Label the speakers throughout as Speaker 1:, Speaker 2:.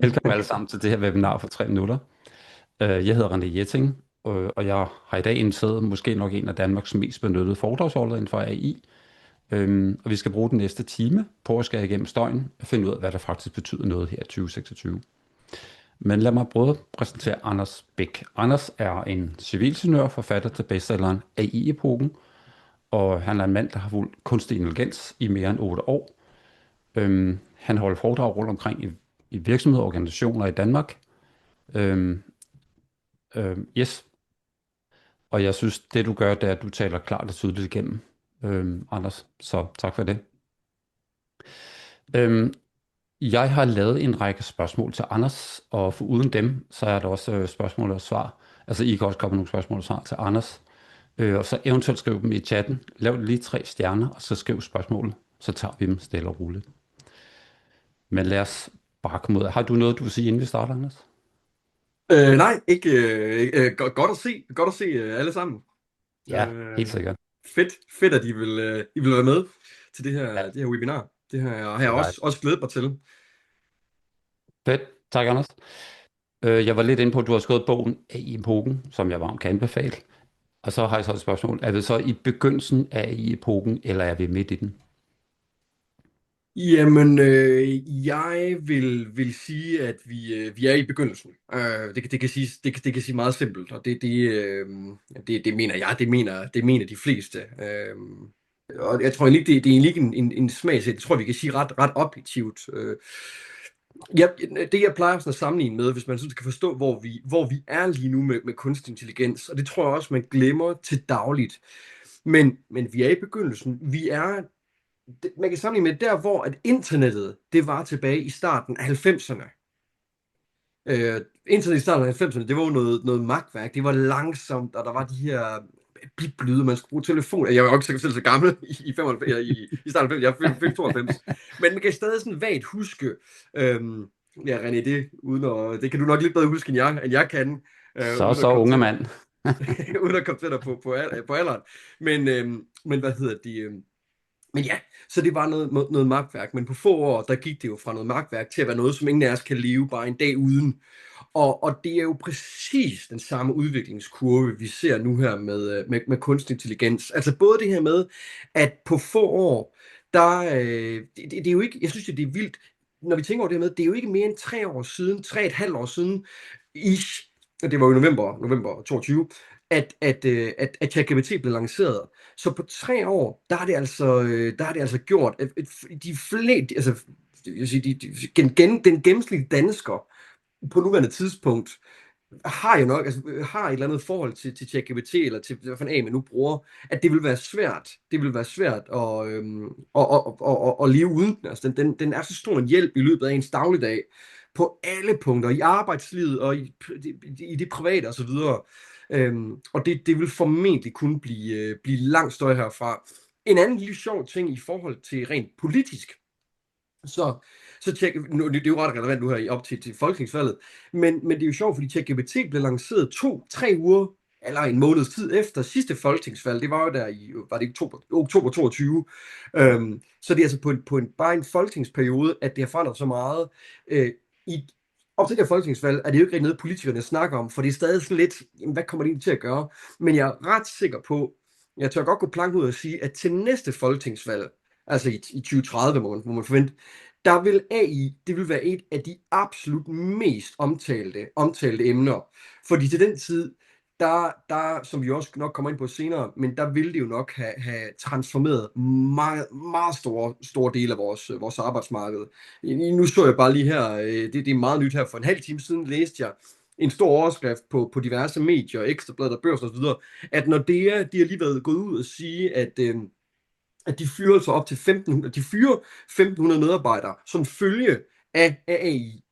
Speaker 1: Velkommen alle sammen til det her webinar for 3 minutter. Jeg hedder René Jetting, og jeg har i dag inviteret måske nok en af Danmarks mest benyttede foredragsholdere inden for AI. Og vi skal bruge den næste time på at skære igennem støjen og finde ud af, hvad der faktisk betyder noget her i 2026. Men lad mig prøve at præsentere Anders Bech. Anders er en civilingeniør, forfatter til bestselleren AI-epoken, og han er en mand, der har fulgt kunstig intelligens i mere end 8 år. Han holder foredrag rundt omkring i virksomheder og organisationer i Danmark. Yes, og jeg synes, det du gør, det er, at du taler klart og tydeligt igennem, Anders. Så tak for det. Jeg har lavet en række spørgsmål til Anders, og foruden dem, så er der også spørgsmål og svar. Altså, I kan også komme nogle spørgsmål og svar til Anders. Og så eventuelt skriv dem i chatten. Lav lige 3 stjerner, og så skriv spørgsmålet. Så tager vi dem stille og roligt. Men lad os bare komme ud af. Har du noget, du vil sige, inden vi starter, Anders?
Speaker 2: Nej, ikke. Godt at se alle sammen.
Speaker 1: Ja, helt sikkert.
Speaker 2: Fedt, at I vil være med til det
Speaker 1: Ja,
Speaker 2: her webinar. Det her har jeg
Speaker 1: det var
Speaker 2: også glædet mig til.
Speaker 1: fedt. Tak, Anders. Jeg var lidt inde på, at du har skrevet bogen AI-epoken, som jeg varmt kan anbefale. Og så har jeg så et spørgsmål. Er vi så i begyndelsen af AI-epoken, eller er vi midt i den?
Speaker 2: Jamen, jeg vil sige, at vi er i begyndelsen. Det kan sige meget simpelt, og det mener jeg. Det mener de fleste. Og jeg tror egentlig ikke, det er egentlig ikke en smagsag. Det tror jeg, vi kan sige ret objektivt. Ja, det jeg plejer sådan at sammenligne med, hvis man sådan skal forstå, hvor vi er lige nu med kunstig intelligens, og det tror jeg også, man glemmer til dagligt. Men vi er i begyndelsen. Man kan sammenligne med der, hvor at internettet, det var tilbage i starten af 90'erne. Internet i starten af 90'erne, det var jo noget magtværk. Det var langsomt, og der var de her biplyde, man skulle bruge telefon. Jeg er jo ikke selv så gammel i 95, i starten af 90, jeg er født 92. Men man kan stadig sådan vagt huske, ja René, det kan du nok lidt bedre huske, end jeg kan, uden at
Speaker 1: Så
Speaker 2: komme
Speaker 1: unge
Speaker 2: til
Speaker 1: mand.
Speaker 2: uden at komme til dig på alderen. Men hvad hedder de? Men ja, så det var noget magtværk. Men på få år, der gik det jo fra noget magtværk til at være noget, som ingen af os kan leve bare en dag uden. Og det er jo præcis den samme udviklingskurve, vi ser nu her med kunstig intelligens. Altså både det her med, at på få år, det er jo ikke, jeg synes det er vildt, når vi tænker over det her med, det er jo ikke mere end 3 år siden, 3,5 år siden, ish, og det var jo november 22, at ChatGPT blev lanceret. Så på 3 år, der er det altså gjort, at de fleste, altså, jeg vil sige, den gennemsnitlige dansker på nuværende tidspunkt har jo nok, altså, har et eller andet forhold til ChatGPT, eller til hvad for en man nu bruger, at det vil være svært. Det vil være svært at leve uden den. Altså, den er så stor en hjælp i løbet af ens dagligdag, på alle punkter, i arbejdslivet og i det private osv. Og det vil formentlig kunne blive langt større herfra. En anden lille sjov ting i forhold til rent politisk, så det er jo ret relevant nu her op til folketingsvalget, men det er jo sjovt, fordi ChatGPT blev lanceret 2-3 uger, eller en måneds tid efter sidste folketingsvalg. Det var jo der var det oktober 22. Så det er altså bare en folketingsperiode, at det har forandret så meget. Op til det her folketingsvalg er det jo ikke rigtig noget, politikerne snakker om, for det er stadig sådan lidt, jamen, hvad kommer det egentlig til at gøre? Men jeg er ret sikker på, jeg tør godt gå plank ud og sige, at til næste folketingsvalg, altså i 2030, må man forvente, der vil AI, det vil være et af de absolut mest omtalte emner. Fordi til den tid, der, som vi også nok kommer ind på senere, men der vil det jo nok have transformeret meget, meget store dele af vores arbejdsmarked. Nu så jeg bare lige her, det er meget nyt her, for en halv time siden læste jeg en stor overskrift på diverse medier, Ekstrabladet og Børsen osv., at når de har lige været gået ud og sige, at de fyrer så op til 1500, de fyrer 1500 medarbejdere som følge af AI.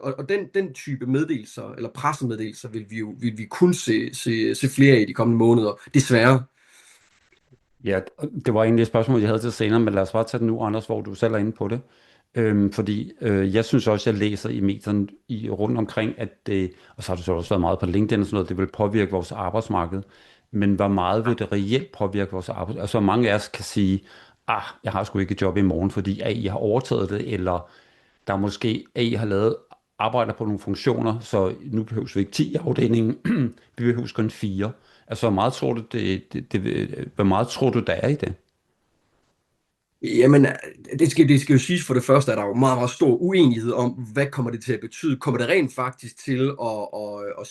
Speaker 2: Og den type meddelelser, eller pressemeddelelser, vil vi kun se flere af i de kommende måneder, desværre.
Speaker 1: Ja, det var egentlig et spørgsmål, jeg havde til senere, men lad os bare tage det nu, Anders, hvor du selv er inde på det. Fordi jeg synes også, jeg læser i medierne rundt omkring, at det, og så har du så også været meget på LinkedIn og sådan noget, det vil påvirke vores arbejdsmarked. Men hvor meget vil det reelt påvirke vores arbejdsmarked? Altså, mange af os kan sige, jeg har sgu ikke et job i morgen, fordi AI har overtaget det, eller der måske AI har lavet arbejder på nogle funktioner, så nu behøves vi ikke 10 i afdelingen, vi behøves kun 4. Altså, hvor meget tror du, hvor meget tror du, der er i det?
Speaker 2: Jamen, det skal jo siges for det første, at der er jo meget, meget stor uenighed om, hvad kommer det til at betyde. Kommer det rent faktisk til at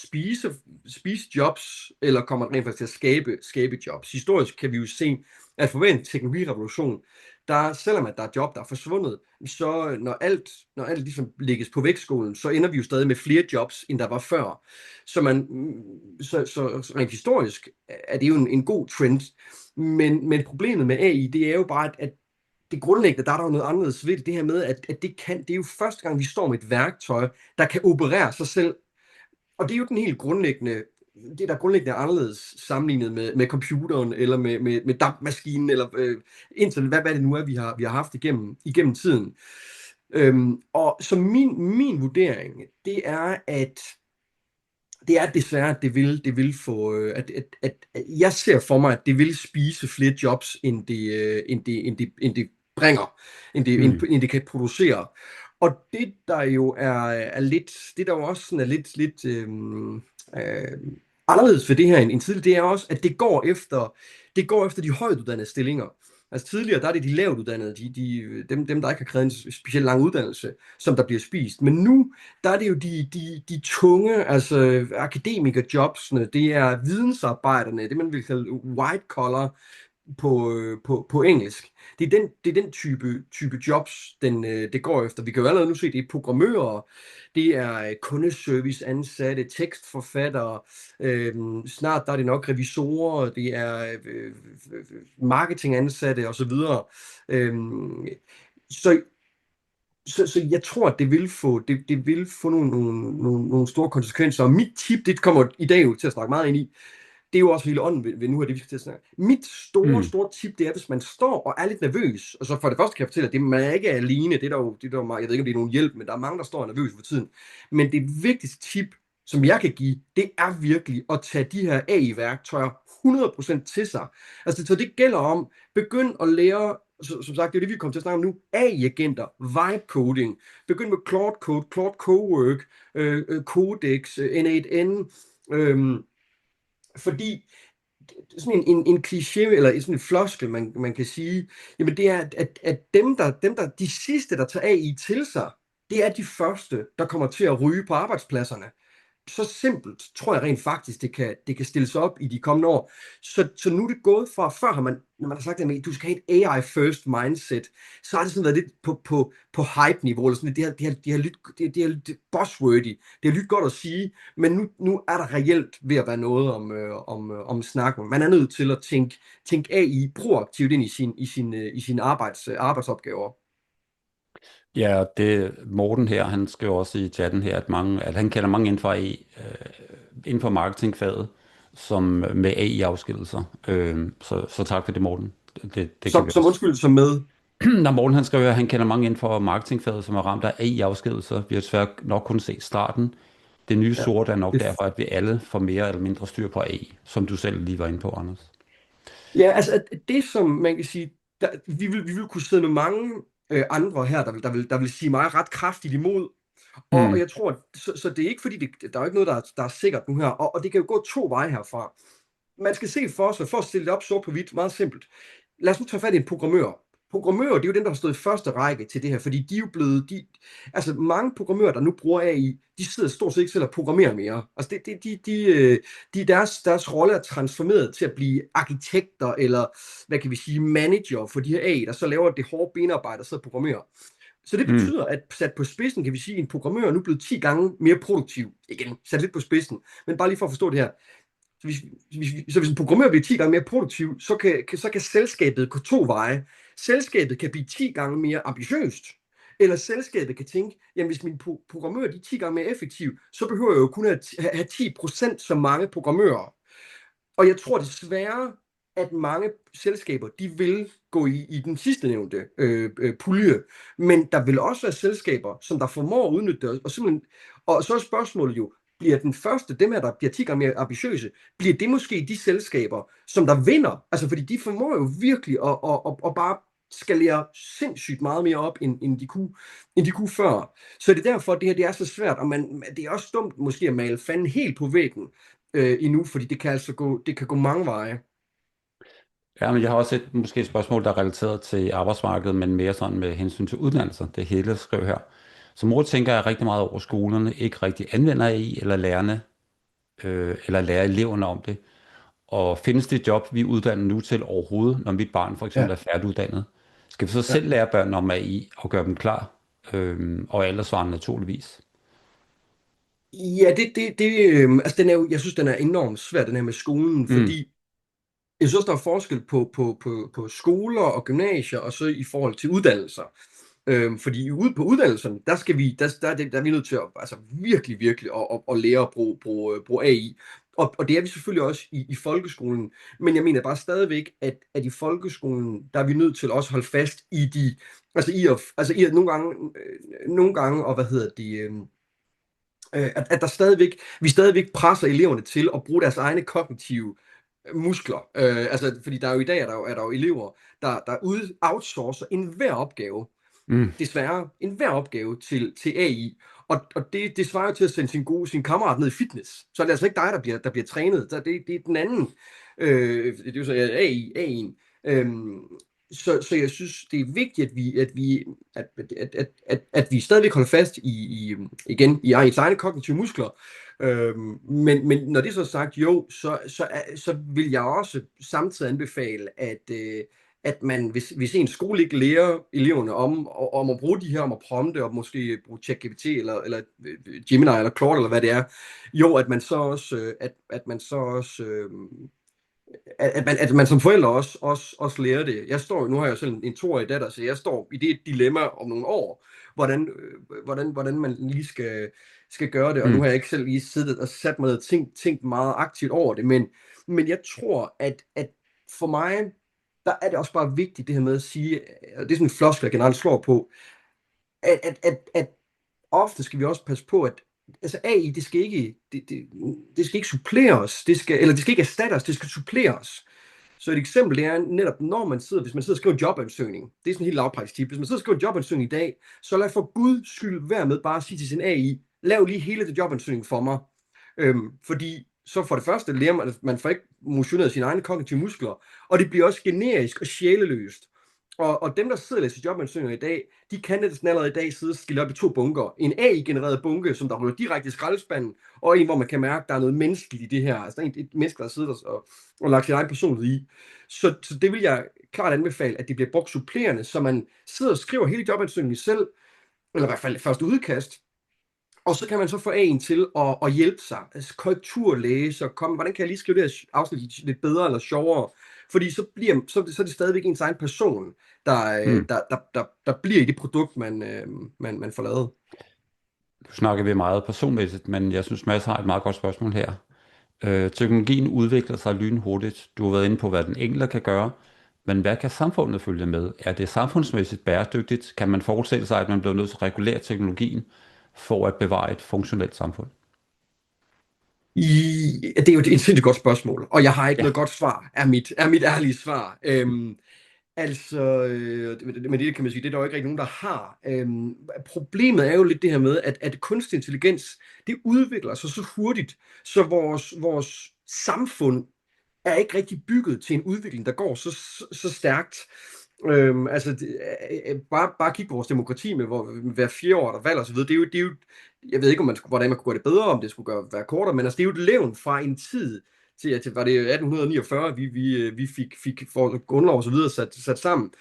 Speaker 2: spise jobs, eller kommer det rent faktisk til at skabe jobs? Historisk kan vi jo se, at for en teknologirevolution, der, selvom at der er job, der er forsvundet, så når alt ligesom lægges på vægtskålen, så ender vi jo stadig med flere jobs, end der var før. Så rent historisk er det jo en god trend. Men problemet med AI, det er jo bare, at det grundlæggende, der er der jo noget anderledes ved det her med, at det er jo første gang, vi står med et værktøj, der kan operere sig selv. Og det er jo den helt grundlæggende, det der grundlæggende er anderledes sammenlignet med computeren, eller med dampmaskinen, eller internet, hvad det nu er, vi har haft igennem tiden. Og så min vurdering, det er, at desværre, at det vil få, at jeg ser for mig, at det vil spise flere jobs, end det bringer, end det kan producere. Og det der jo er lidt, det der jo også sådan er lidt anderledes for det her end tidligere, det er også, at det går efter de højtuddannede stillinger. Altså tidligere, der er det de lavt uddannede, dem der ikke har krævet en specielt lang uddannelse, som der bliver spist. Men nu, der er det jo de tunge, altså akademikerjobsene, det er vidensarbejderne, det man vil kalde white collar på engelsk. Det er den type jobs, det går efter. Vi kan jo allerede nu se, det er programmører, det er kundeservice ansatte, tekstforfattere, snart der er det nok revisorer, det er marketingansatte osv. Så jeg tror, at det vil få nogle store konsekvenser. Og mit tip, det kommer i dag jo til at snakke meget ind i, det er jo også hele ånden ved nu af det, vi skal til at snakke. Mit store tip, det er, hvis man står og er lidt nervøs, og så for det første kan jeg fortælle, at man ikke er alene, det er der jo, jeg ved ikke, om det er nogen hjælp, men der er mange, der står nervøse for tiden. Men det vigtigste tip, som jeg kan give, det er virkelig at tage de her AI-værktøjer 100% til sig. Altså, så det gælder om, begynd at lære, som sagt, det er det, vi kommer til at snakke om nu, AI-agenter, vibe coding, begynd med Claude Code, Claude Cowork, Codex, N8N, fordi sådan en kliché, eller sådan en floskel, man kan sige, jamen det er, at de sidste, der tager AI til sig, det er de første, der kommer til at ryge på arbejdspladserne. Så simpelt tror jeg rent faktisk, det kan stilles op i de kommende år. Så nu er det gået fra, før har man, når man har sagt, at du skal have et AI first mindset, så har det sådan været lidt på hype-niveau, eller sådan, det har lidt buzzwordy, det har lyttet godt at sige, men nu er der reelt ved at være noget om snakken. Man er nødt til at tænke AI proaktivt ind i sine arbejdsopgaver.
Speaker 1: Ja, det Morten her, han skriver også i chatten her, at han kender mange inden for marketingfaget, som med AI-afskedelser. Så tak for det, Morten. Det
Speaker 2: som undskyld, som med?
Speaker 1: Når Morten han skriver, at han kender mange inden for marketingfaget, som er ramt af AI-afskedelser. Vi har desværre nok kun set starten. Det nye sorte er nok derfor, at vi alle får mere eller mindre styr på AI, som du selv lige var inde på, Anders.
Speaker 2: Ja, altså det som man kan sige, vi vil kunne sidde med mange andre her, der vil sige mig ret kraftigt imod. Og jeg tror, så det er ikke fordi, der er ikke noget, der er sikkert nu her. Og det kan jo gå to veje herfra. Man skal se for sig, for at stille det op sort på hvidt, meget simpelt. Lad os nu tage fat i en programmør. Programmører, det er jo dem, der har stået i første række til det her, fordi de er jo blevet, altså mange programmører, der nu bruger AI, de sidder stort set ikke selv og programmerer mere. Altså deres rolle er transformeret til at blive arkitekter, eller hvad kan vi sige, manager for de her AI, der så laver det hårde benarbejde og sidder og programmerer. Så det betyder, at sat på spidsen, kan vi sige, at en programmør er nu blevet 10 gange mere produktiv. Igen, sat lidt på spidsen, men bare lige for at forstå det her. Så hvis en programmør bliver 10 gange mere produktiv, så kan selskabet gå to veje. Selskabet kan blive 10 gange mere ambitiøst, eller selskabet kan tænke, jamen hvis min programmør er 10 gange mere effektiv, så behøver jeg jo kun at have 10% så mange programmører. Og jeg tror desværre, at mange selskaber, de vil gå i den sidste nævnte pulje, men der vil også være selskaber, som der formår at udnytte det, og så er spørgsmålet jo, bliver den første, dem her, der bliver 10 gange mere ambitiøse, bliver det måske de selskaber, som der vinder? Altså, fordi de formår jo virkelig at bare skalere sindssygt meget mere op, end de kunne før. Så det er derfor, det her det er så svært, og det er også dumt måske at male fanden helt på væggen endnu, fordi det kan gå mange veje.
Speaker 1: Ja, men jeg har også måske et spørgsmål, der er relateret til arbejdsmarkedet, men mere sådan med hensyn til uddannelser. Det hele jeg skriver her. Som mor tænker jeg rigtig meget over, skolerne ikke rigtig anvender AI, eller lærerne, eller lærer eleverne om det. Og findes det job, vi uddanner nu til overhovedet, når mit barn for eksempel
Speaker 2: Ja,
Speaker 1: er færdiguddannet? Skal vi så
Speaker 2: ja.
Speaker 1: selv lære børnene om AI og gøre dem klar? Og aldersvaren naturligvis.
Speaker 2: Ja, altså jeg synes, den er enormt svær, den her med skolen,
Speaker 1: Mm,
Speaker 2: fordi jeg synes, der er forskel på skoler og gymnasier, og så i forhold til uddannelser. Fordi ude på uddannelserne, der er vi nødt til at altså virkelig, virkelig at lære at bruge AI. Og det er vi selvfølgelig også i folkeskolen. Men jeg mener bare stadigvæk, at i folkeskolen, der er vi nødt til også at holde fast i i at nogle gange, og hvad hedder det, at vi stadigvæk presser eleverne til at bruge deres egne kognitive muskler. Fordi der er jo i dag er der jo elever, der outsourcer enhver opgave,
Speaker 1: mm,
Speaker 2: desværre, enhver opgave til AI. Og det svarer jo til at sende sin kammerat ned i fitness. Så er det altså ikke dig, der bliver trænet. Det er den anden. Det er jo så AI'en. Så jeg synes, det er vigtigt, at vi stadigvæk holder fast igen i ens egne kognitive muskler. Men når det så er sagt, jo, så vil jeg også samtidig anbefale, at man, hvis en skole ikke lærer eleverne om at bruge de her, om at prompte, og måske bruge ChatGPT, eller Gemini, eller Claude, eller hvad det er, jo, at man så også, at man som forældre også lærer det. Nu har jeg jo selv en 2-årig datter, så jeg står i det dilemma om nogle år, hvordan man lige skal gøre det, og nu
Speaker 1: mm.
Speaker 2: har jeg ikke selv lige siddet og sat mig og tænkt meget aktivt over det, men jeg tror, at for mig, der er det også bare vigtigt det her med at sige, og det er sådan en floskel, jeg generelt slår på, at ofte skal vi også passe på, at altså AI, det skal ikke supplere os, det skal ikke erstatte os, det skal supplere os. Så et eksempel det er netop, hvis man sidder og skriver en jobansøgning, det er sådan en helt lavpraktisk tip, hvis man sidder og skriver en jobansøgning i dag, så lad for guds skyld være med bare at sige til sin AI, lav lige hele det jobansøgning for mig. Fordi så for det første lærer man får ikke motioneret sine egne kognitive muskler, og det bliver også generisk og sjæleløst. Og dem, der sidder og læser jobansøgninger i dag, de kan næsten allerede i dag sidde og skille op i 2 bunker. En AI-genereret bunke, som der ryger direkte i skraldespanden, og en, hvor man kan mærke, at der er noget menneskeligt i det her. Altså et menneske, der sidder og lagt sin egen personlighed i. Så det vil jeg klart anbefale, at det bliver brugt supplerende, så man sidder og skriver hele jobansøgningen selv, eller i hvert fald første udkast, og så kan man så få en til at hjælpe sig, altså korrekturlæse, og hvordan kan jeg lige skrive det her afsnit lidt bedre eller sjovere, fordi så er det stadigvæk ens egen person,
Speaker 1: Mm.
Speaker 2: der bliver i det produkt, man får lavet.
Speaker 1: Nu snakker vi meget personmæssigt, men jeg synes, Mads har et meget godt spørgsmål her. Teknologien udvikler sig lynhurtigt. Du har været inde på, hvad den enkelte kan gøre, men hvad kan samfundet følge med? Er det samfundsmæssigt bæredygtigt? Kan man forestille sig, at man bliver nødt til at regulere teknologien for at bevare et funktionelt samfund?
Speaker 2: Det er jo et sindssygt godt spørgsmål, og jeg har ikke
Speaker 1: Ja.
Speaker 2: noget godt svar, er mit ærlige svar. Men det kan man sige, det er der jo ikke rigtig nogen, der har. Problemet er jo lidt det her med, at kunstig intelligens, det udvikler sig så hurtigt, så vores samfund er ikke rigtig bygget til en udvikling, der går så stærkt. Bare kigge på vores demokrati med hver 4 år, der valg og så videre. Det er jo, jeg ved ikke, hvordan man kunne gøre det bedre, om det skulle være kortere, men altså, det er jo et levn fra en tid til var det 1849, vi fik for grundlov og så videre sat sammen.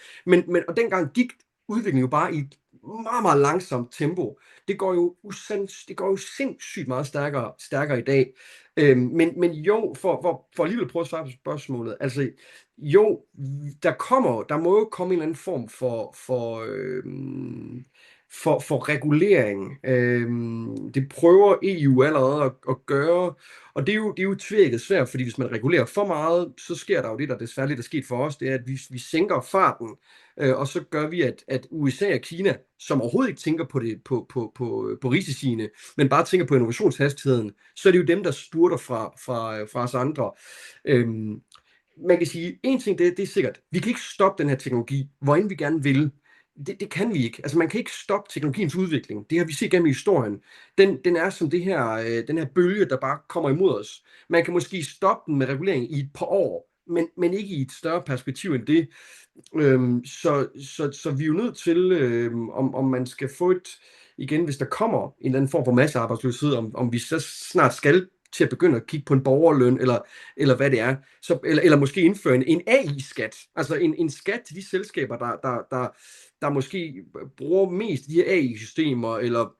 Speaker 2: Og dengang gik udviklingen jo bare i et meget, meget langsomt tempo. Det går jo sindssygt meget stærkere i dag. Men jo, for alligevel prøve at svare på spørgsmålet, altså jo, der må jo komme en eller anden form for regulering. Det prøver EU allerede at gøre, og det er jo tvækket svært, fordi hvis man regulerer for meget, så sker der jo det, der desværre lidt er sket for os, det er, at vi sænker farten, og så gør vi, at USA og Kina, som overhovedet ikke tænker på risiciene, men bare tænker på innovationshastigheden, så er det jo dem, der spurter fra os andre. man kan sige, en ting, det er sikkert, vi kan ikke stoppe den her teknologi, hvor end vi gerne vil. Det kan vi ikke. Altså, man kan ikke stoppe teknologiens udvikling. Det har vi set gennem historien. Den er som den her bølge, der bare kommer imod os. Man kan måske stoppe den med regulering i et par år, men ikke i et større perspektiv end det. Så vi er jo nødt til, om man skal få igen, hvis der kommer en eller anden form for massearbejdsløshed, om vi så snart skal til at begynde at kigge på en borgerløn, eller hvad det er, eller måske indføre en AI-skat, altså en skat til de selskaber, der måske bruger mest de her AI-systemer, eller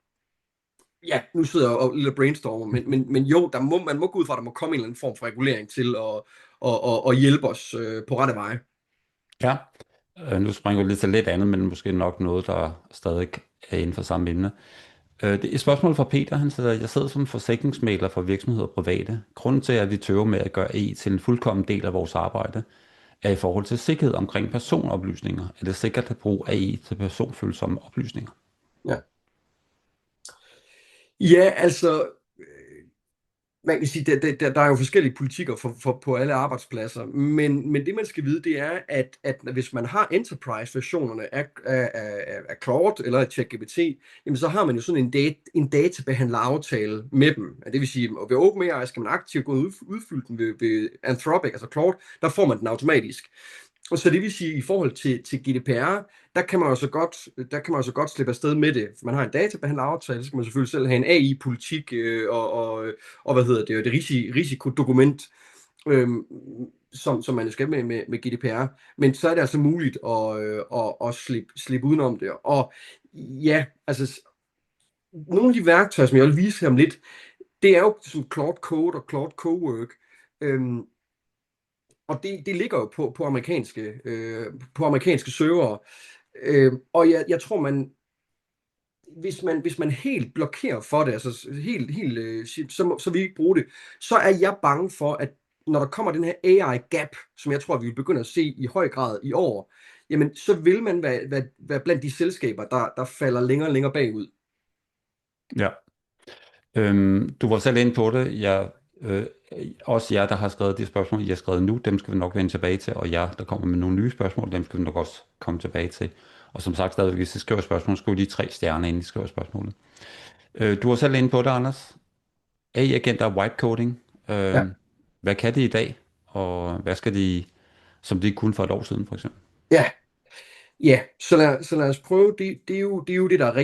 Speaker 2: ja, nu sidder jeg og lidt brainstormer, men jo, man må gå ud fra, at der må komme en eller anden form for regulering til at hjælpe os på rette veje.
Speaker 1: Ja, nu springer vi lidt til lidt andet, men måske nok noget, der stadig er inden for samme emne. Det er et spørgsmål fra Peter. Han siger, jeg sidder som forsikringsmægler for virksomheder og private. Grunden til, at vi tøver med at gøre AI til en fuldkommen del af vores arbejde, er i forhold til sikkerhed omkring personoplysninger. Er det sikkert at bruge AI til personfølsomme oplysninger?
Speaker 2: Ja. Ja, altså, man kan sige, der er jo forskellige politikker på alle arbejdspladser, men det man skal vide, det er, at hvis man har enterprise-versionerne af Claude eller af ChatGPT, jamen så har man jo sådan en databehandler-aftale med dem. Det vil sige, at ved OpenAI skal man aktivt gå ud og udfylde den ved Anthropic, altså Claude, der får man den automatisk. Og så det vil sige, at i forhold til GDPR, der kan man altså godt slippe afsted med det. Man har en databehandleraftale, så skal man selvfølgelig selv have en AI-politik og hvad hedder det, risikodokument, som man skal med GDPR. Men så er det altså muligt at slippe udenom det. Og ja, altså nogle af de værktøjer, som jeg vil vise ham lidt, det er jo som Claude Code og Claude Cowork. Og det ligger jo på amerikanske servere. Og jeg tror, hvis man helt blokerer for det, altså så vil vi ikke bruge det, så er jeg bange for, at når der kommer den her AI-gap, som jeg tror, vi vil begynde at se i høj grad i år, jamen så vil man være blandt de selskaber, der falder længere og længere bagud.
Speaker 1: Ja. Du var selv inde på det. Også jer, der har skrevet de spørgsmål, I har skrevet nu, dem skal vi nok vende tilbage til, og jer, der kommer med nogle nye spørgsmål, dem skal vi nok også komme tilbage til. Og som sagt, stadigvæk, hvis I skriver spørgsmål, skal vi de 3 stjerner, inden I skriver spørgsmålet. Du var selv inde på det, Anders. AI-agenter og white coding.
Speaker 2: Ja.
Speaker 1: Hvad kan de i dag, og hvad skal de, som de ikke kunne for et år siden, for eksempel?
Speaker 2: Ja, så lad os prøve. Det er jo det, der er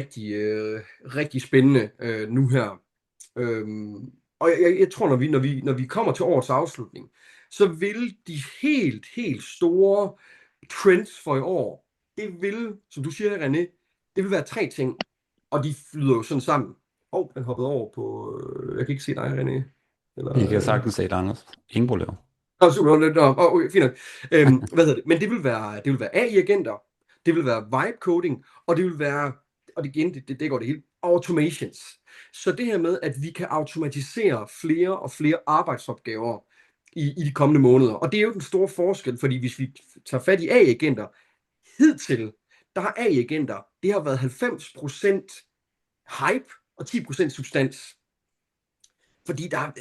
Speaker 2: rigtig spændende nu her. Og jeg tror, når vi kommer til årets afslutning, så vil de helt store trends for i år, det vil, som du siger, René, det vil være 3 ting, og de flyder jo sådan sammen. Den hoppede over på, jeg kan ikke se dig, René.
Speaker 1: I kan sagtens se det, Anders. Ingen problemer.
Speaker 2: Super, okay, fint nok. Hvad hedder det? Men det vil være AI-agenter, det vil være vibe coding, og det vil være, og det går det hele, automations. Så det her med, at vi kan automatisere flere og flere arbejdsopgaver i de kommende måneder. Og det er jo den store forskel, fordi hvis vi tager fat i AI-agenter, hidtil, der har AI-agenter, det har været 90% hype og 10% substans. Fordi det har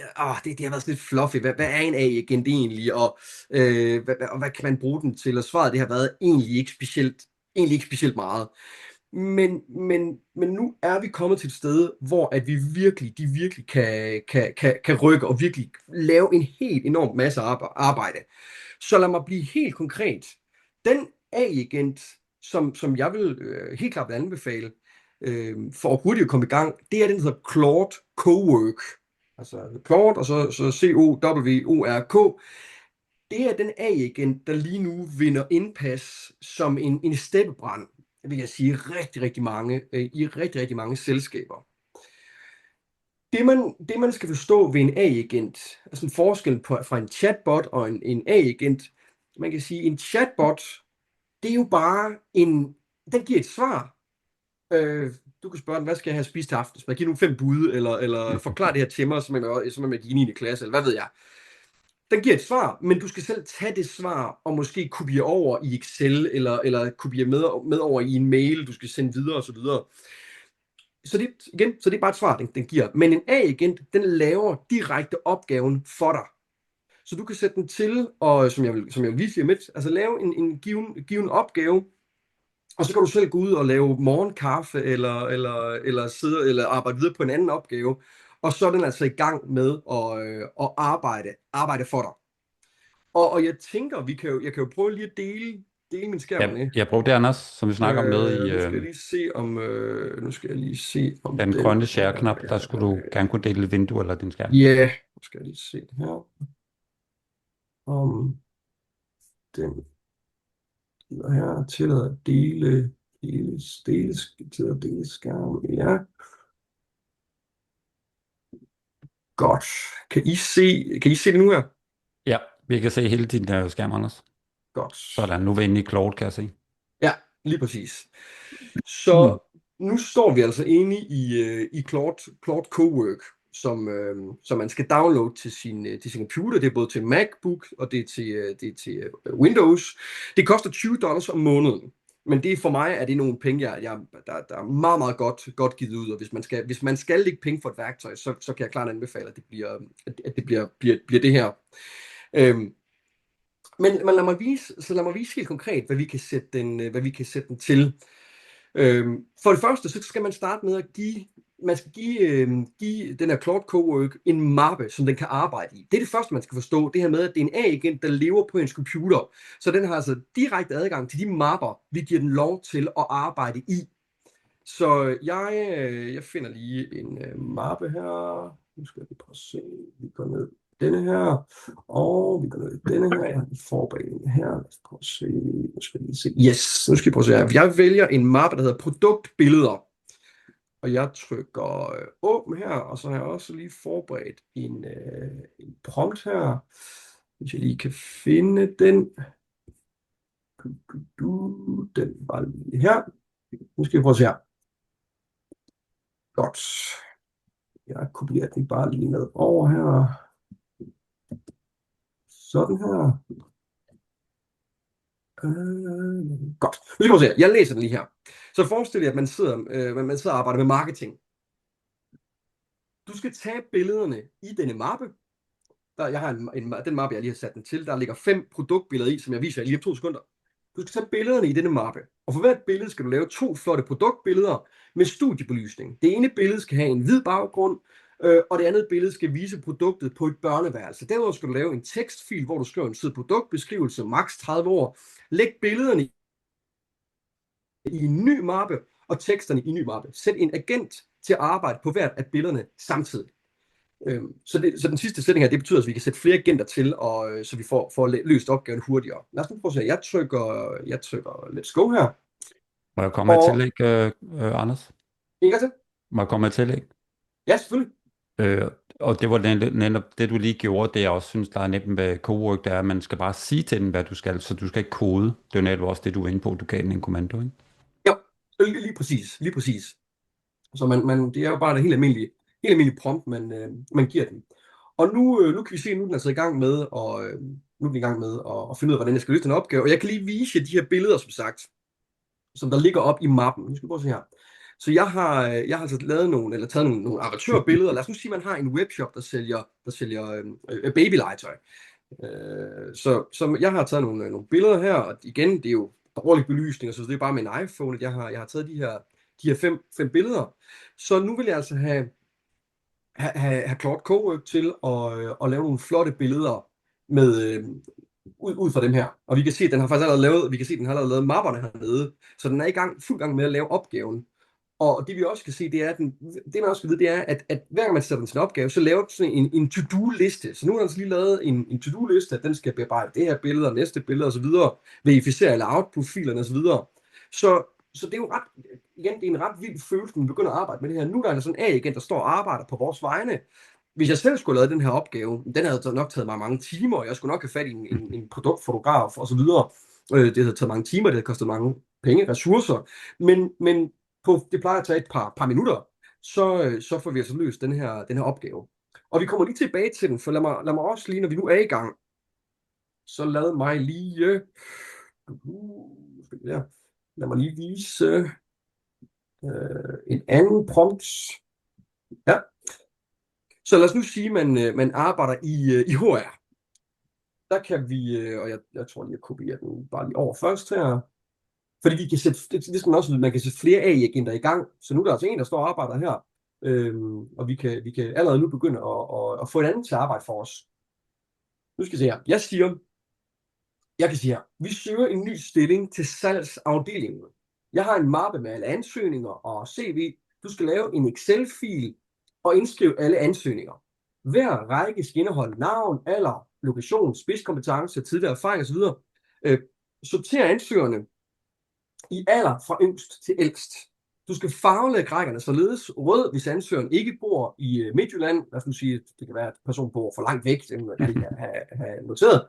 Speaker 2: været sådan lidt fluffy. Hvad er en AI-agent egentlig, og hvad kan man bruge den til? Og svaret, det har været egentlig ikke specielt meget. Men nu er vi kommet til et sted, hvor at de virkelig kan rykke og virkelig lave en helt enorm masse arbejde. Så lad mig blive helt konkret. Den AI-agent, som jeg vil helt klart anbefale for hurtigt at komme i gang, det er den, der hedder Claude Cowork. Altså Claude, og så COWORK. Det er den AI-agent, der lige nu vinder indpas som en steppebrand, vil jeg sige, i rigtig mange selskaber. Det man skal forstå ved en AI-agent, altså en forskel fra en chatbot og en AI-agent, man kan sige, en chatbot, det er jo bare den giver et svar. Du kan spørge den, hvad skal jeg have spist til aften? Så giver nogle 5 bud, eller forklare det her til mig, som man gik i 9. klasse, eller hvad ved jeg. Den giver et svar, men du skal selv tage det svar, og måske kopiere over i Excel, eller kopiere med over i en mail, du skal sende videre, og så videre. Så det er bare et svar, den giver. Men en AI-agent, den laver direkte opgaven for dig. Så du kan sætte den til, og som jeg vil vise jer med, altså lave en given opgave, og så kan du selv gå ud og lave morgenkaffe, eller sidde eller arbejde videre på en anden opgave, og så er den altså i gang med at arbejde for dig. Og jeg tænker, jeg kan jo prøve lige at dele min skærm
Speaker 1: Ja,
Speaker 2: med.
Speaker 1: jeg brugte det, Anders, som vi snakker om nede i
Speaker 2: Nu skal jeg lige se om
Speaker 1: den
Speaker 2: den
Speaker 1: grønne
Speaker 2: er.
Speaker 1: share-knap. Der skulle du gerne kunne dele et vindue eller din skærm.
Speaker 2: Ja, nu skal jeg lige se her. Om den her tillader at dele skærm. Ja, godt. Kan I se det nu her?
Speaker 1: Ja, vi kan se hele din skærm, Anders.
Speaker 2: Godt.
Speaker 1: Sådan, nu er vi inde i Claude, kan jeg se.
Speaker 2: Ja, lige præcis. Så nu står vi altså inde i Claude Cowork, som man skal downloade til sin computer. Det er både til MacBook, og det er til Windows. Det koster $20 om måneden. Men det for mig er det nogle penge, der er meget, meget godt givet ud. Og hvis man skal lægge penge for et værktøj, så kan jeg klart anbefale, at det bliver det her. Men lad mig vise helt konkret, hvad vi kan sætte den til. For det første, så skal man starte med at give den her Claude Cowork en mappe, som den kan arbejde i. Det er det første, man skal forstå. Det her med, at det er en AI-agent, der lever på ens computer. Så den har altså direkte adgang til de mapper, vi giver den lov til at arbejde i. Så jeg finder lige en mappe her. Nu skal vi prøve at se. Vi går ned denne her, og vi går ned i denne her. Jeg har en forberedning her. Lad os prøve at se. Nu skal vi se. Yes, nu skal vi prøve at se her. Jeg vælger en mappe, der hedder produktbilleder. Og jeg trykker åbn her, og så har jeg også lige forberedt en prompt her. Hvis jeg lige kan finde den. Den var lige her. Nu skal vi prøve at se her. Godt. Jeg kopierer den bare lige ned over her. Sådan her. Godt. Nu skal vi se. Jeg læser den lige her. Så forestil jer, at man sidder og arbejder med marketing. Du skal tage billederne i denne mappe. Jeg har den mappe, jeg lige har sat den til. Der ligger 5 produktbilleder i, som jeg viser jer lige om 2 sekunder. Du skal tage billederne i denne mappe. Og for hvert billede skal du lave 2 flotte produktbilleder med studiebelysning. Det ene billede skal have en hvid baggrund, og det andet billede skal vise produktet på et børneværelse. Derudover skal du lave en tekstfil, hvor du skriver en sød produktbeskrivelse, maks 30 ord. Læg billederne i en ny mappe, og teksterne i en ny mappe. Sæt en agent til at arbejde på hvert af billederne samtidig. Så den sidste sætning her, det betyder, at vi kan sætte flere agenter til, og så vi får løst opgaven hurtigere. Lad os nu prøve at se. Jeg trykker let's go her.
Speaker 1: Må jeg komme med et tillæg, Anders?
Speaker 2: En gang til?
Speaker 1: Må jeg komme med et tillæg?
Speaker 2: Ja, selvfølgelig.
Speaker 1: Og det var netop det, du lige gjorde, det jeg også synes, der er nemt med Cowork, det er, at man skal bare sige til den, hvad du skal, så du skal ikke kode. Det er jo netop også det, du er inde på, du gav den en kommando, ikke?
Speaker 2: Jo, lige præcis. Så det er jo bare det helt almindelige prompt, man giver den. Og nu kan vi se, nu er den altså i gang med at finde ud af, hvordan jeg skal løse den opgave. Og jeg kan lige vise jer de her billeder, som sagt, som der ligger op i mappen. Nu skal vi prøve at se her. Så jeg har altså taget nogle amatørbilleder. Lad os nu sige, at man har en webshop, der sælger babylegetøj. Så jeg har taget nogle billeder her, og igen, det er jo dårlig belysning, så det er bare med en iPhone, at jeg har taget de her 5 billeder. Så nu vil jeg altså have Claude Cowork til at lave nogle flotte billeder med ud fra dem her. Og vi kan se, at den har faktisk allerede lavet mapperne hernede, så den er fuld gang med at lave opgaven. Og det vi også kan se, det er, det man også skal vide, det er, at hver gang man sætter den til en opgave, så laver du sådan en to-do-liste. Så nu har den altså lige lavet en to-do-liste, at den skal bearbejde det her billede og næste billede osv., verificere alle output-filerne osv. Så det er jo det er en ret vild følelse, når man begynder at arbejde med det her. Nu er der sådan en AI-agent, der står og arbejder på vores vegne. Hvis jeg selv skulle have lavet den her opgave, den havde nok taget mig mange timer, og jeg skulle nok have fat i en produktfotograf osv. Det havde taget mange timer, det havde kostet mange penge, ressourcer. Men det plejer at tage et par minutter, så får vi altså løst den her opgave. Og vi kommer lige tilbage til den, for lad mig også lige, når vi nu er i gang, så lad mig lige vise en anden prompt. Ja. Så lad os nu sige, at man arbejder i HR. der kan vi, og jeg tror lige, jeg kopierer den bare lige over først her, fordi vi kan sætte, det skal man også vide, man kan sætte flere AI-agenter i gang, så nu er der altså en, der står og arbejder her, og vi kan allerede nu begynde at få en anden til at arbejde for os. Nu skal vi se her. Jeg kan sige her, vi søger en ny stilling til salgsafdelingen. Jeg har en mappe med alle ansøgninger og CV. Du skal lave en Excel-fil og indskrive alle ansøgninger. Hver række skal indeholde navn, alder, lokation, spidskompetence, tidligere erfaring osv. Sorter ansøgerne i alder fra yngst til ældst. Du skal farvelægge rækkerne således rød, hvis ansøgeren ikke bor i Midtjylland. Lad os sige, det kan være, at personen bor for langt væk, det kan de have noteret.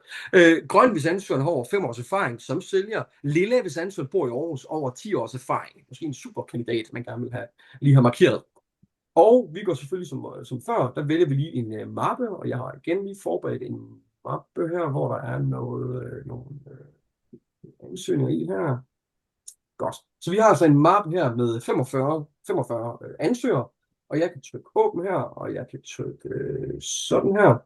Speaker 2: Grøn, hvis ansøgeren har over 5 års erfaring som sælger. Lilla, hvis ansøgeren bor i Aarhus over 10 års erfaring. Måske en superkandidat, man gerne vil lige have markeret. Og vi går selvfølgelig som før, der vælger vi lige en mappe, og jeg har igen lige forberedt en mappe her, hvor der er nogle ansøgninger i her. Godt. Så vi har altså en mappe her med 45 ansøgere, og jeg kan trykke åbn her, og jeg kan trykke sådan her.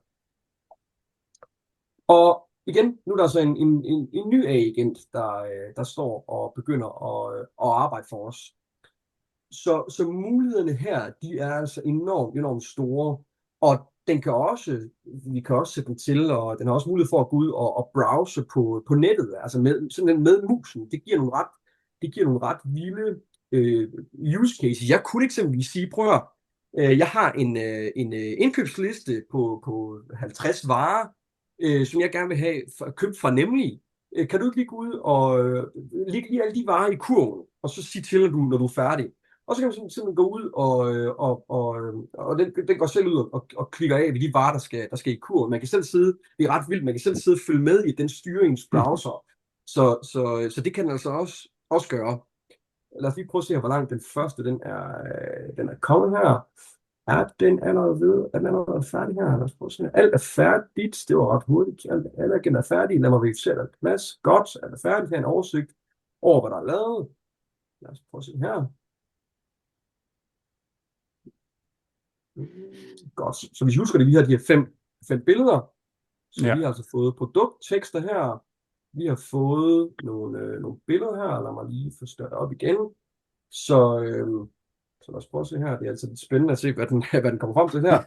Speaker 2: Og igen, nu er der så en ny agent, der står og begynder at arbejde for os. Så mulighederne her, de er altså enormt store, og vi kan også sætte den til, og den har også mulighed for at gå ud og browse på nettet, altså simpelthen med musen. Det giver nogle ret vilde use cases. Jeg kunne eksempelvis sige, prøv at jeg har en indkøbsliste på 50 varer, som jeg gerne vil have købt fra Nemlig. Kan du ikke lige gå ud og lægge lige alle de varer i kurven, og så sige til, når du er færdig. Og så kan man simpelthen gå ud, og den går selv ud og klikker af ved de varer, der skal i kurven. Man kan selv sidde, det er ret vildt, man kan selv sidde og følge med i den styringsbrowser. Så det kan den altså også gøre. Lad os lige prøve at se, hvor langt den første, den er kommet her. Er den allerede færdig her? Lad os prøve at se. Alt er færdigt. Det var ret hurtigt. Alle igen er færdige. Lad mig verificere det på plads. Godt, alt er færdigt. Her er en oversigt over, hvad der er lavet. Lad os prøve at se her. Godt. Så hvis I husker det, vi har de her fem billeder. Så vi har altså fået produkttekster her. Vi har fået nogle billeder her. Lad mig lige få større op igen. Så lad os prøve at se her. Det er altså lidt spændende at se, hvad den kommer frem til her.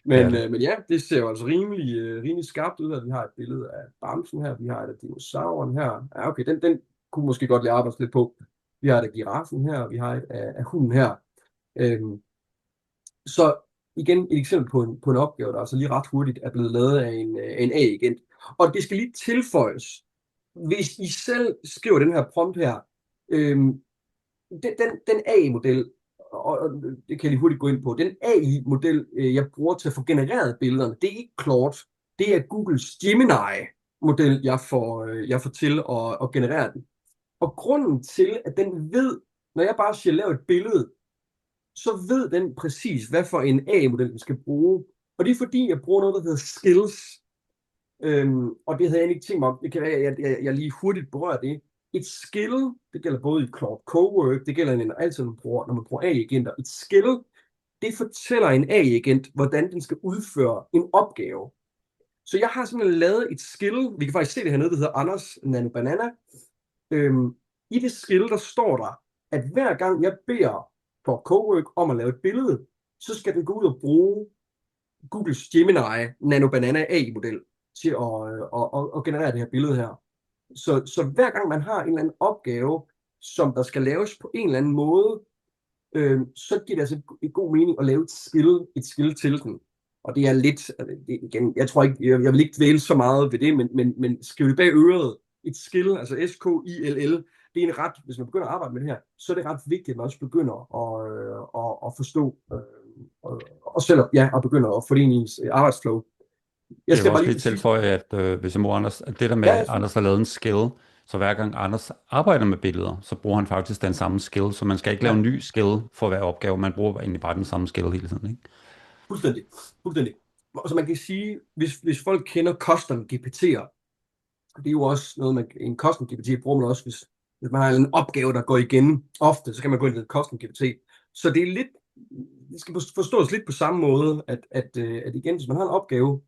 Speaker 2: Men ja, det ser jo altså rimelig skarpt ud. Vi har et billede af bamsen her. Vi har et af dinosauren her. Ja, okay, den kunne måske godt lige arbejde lidt på. Vi har et af giraffen her. Vi har et af hunden her. Så igen et eksempel på en opgave, der altså lige ret hurtigt er blevet lavet af en A-agent. Og det skal lige tilføjes, hvis I selv skriver den her prompt her, den AI-model, og det kan jeg lige hurtigt gå ind på, den AI-model, jeg bruger til at få genereret billederne, det er ikke Claude, det er Googles Gemini-model, jeg får til at generere den. Og grunden til, at den ved, når jeg bare siger, lav et billede, så ved den præcis, hvad for en AI-model den skal bruge. Og det er fordi, jeg bruger noget, der hedder skills. Og det havde jeg ikke tænkt mig om. Det kan være, at jeg lige hurtigt berører det. Et skill, det gælder både i Claude Cowork, det gælder altid, når man bruger AI-agenter. Et skill, det fortæller en AI-agent, hvordan den skal udføre en opgave. Så jeg har simpelthen lavet et skill, vi kan faktisk se det hernede, der hedder Anders Nanobanana. I det skill, der står der, at hver gang jeg beder for Cowork om at lave et billede, så skal den gå ud og bruge Googles Gemini Nanobanana AI-model til at generere det her billede her. Så hver gang man har en eller anden opgave, som der skal laves på en eller anden måde, så giver det altså en god mening at lave et skill til den. Og det er lidt, igen, jeg tror ikke, jeg vil ikke dvæle så meget ved det, men skriv det bag øret, et skill, altså S-K-I-L-L, det er en ret, hvis man begynder at arbejde med det her, så er det ret vigtigt, at man også begynder at forstå, og selv at begynde at få det ind i ens arbejdsflow.
Speaker 1: Jeg skal også lige tilføje, at hvis jeg må, Anders, at det der med, at Anders har lavet en skill, så hver gang Anders arbejder med billeder, så bruger han faktisk den samme skill, så man skal ikke lave en ny skill for hver opgave, man bruger egentlig bare den samme skill hele tiden, ikke?
Speaker 2: Fuldstændig. Så man kan sige, hvis folk kender custom GPT'er, det er jo også noget, en custom GPT bruger man også, hvis man har en opgave, der går igen ofte, så kan man gå ind i en custom GPT. Så det er lidt, det skal forstås lidt på samme måde, at igen, hvis man har en opgave,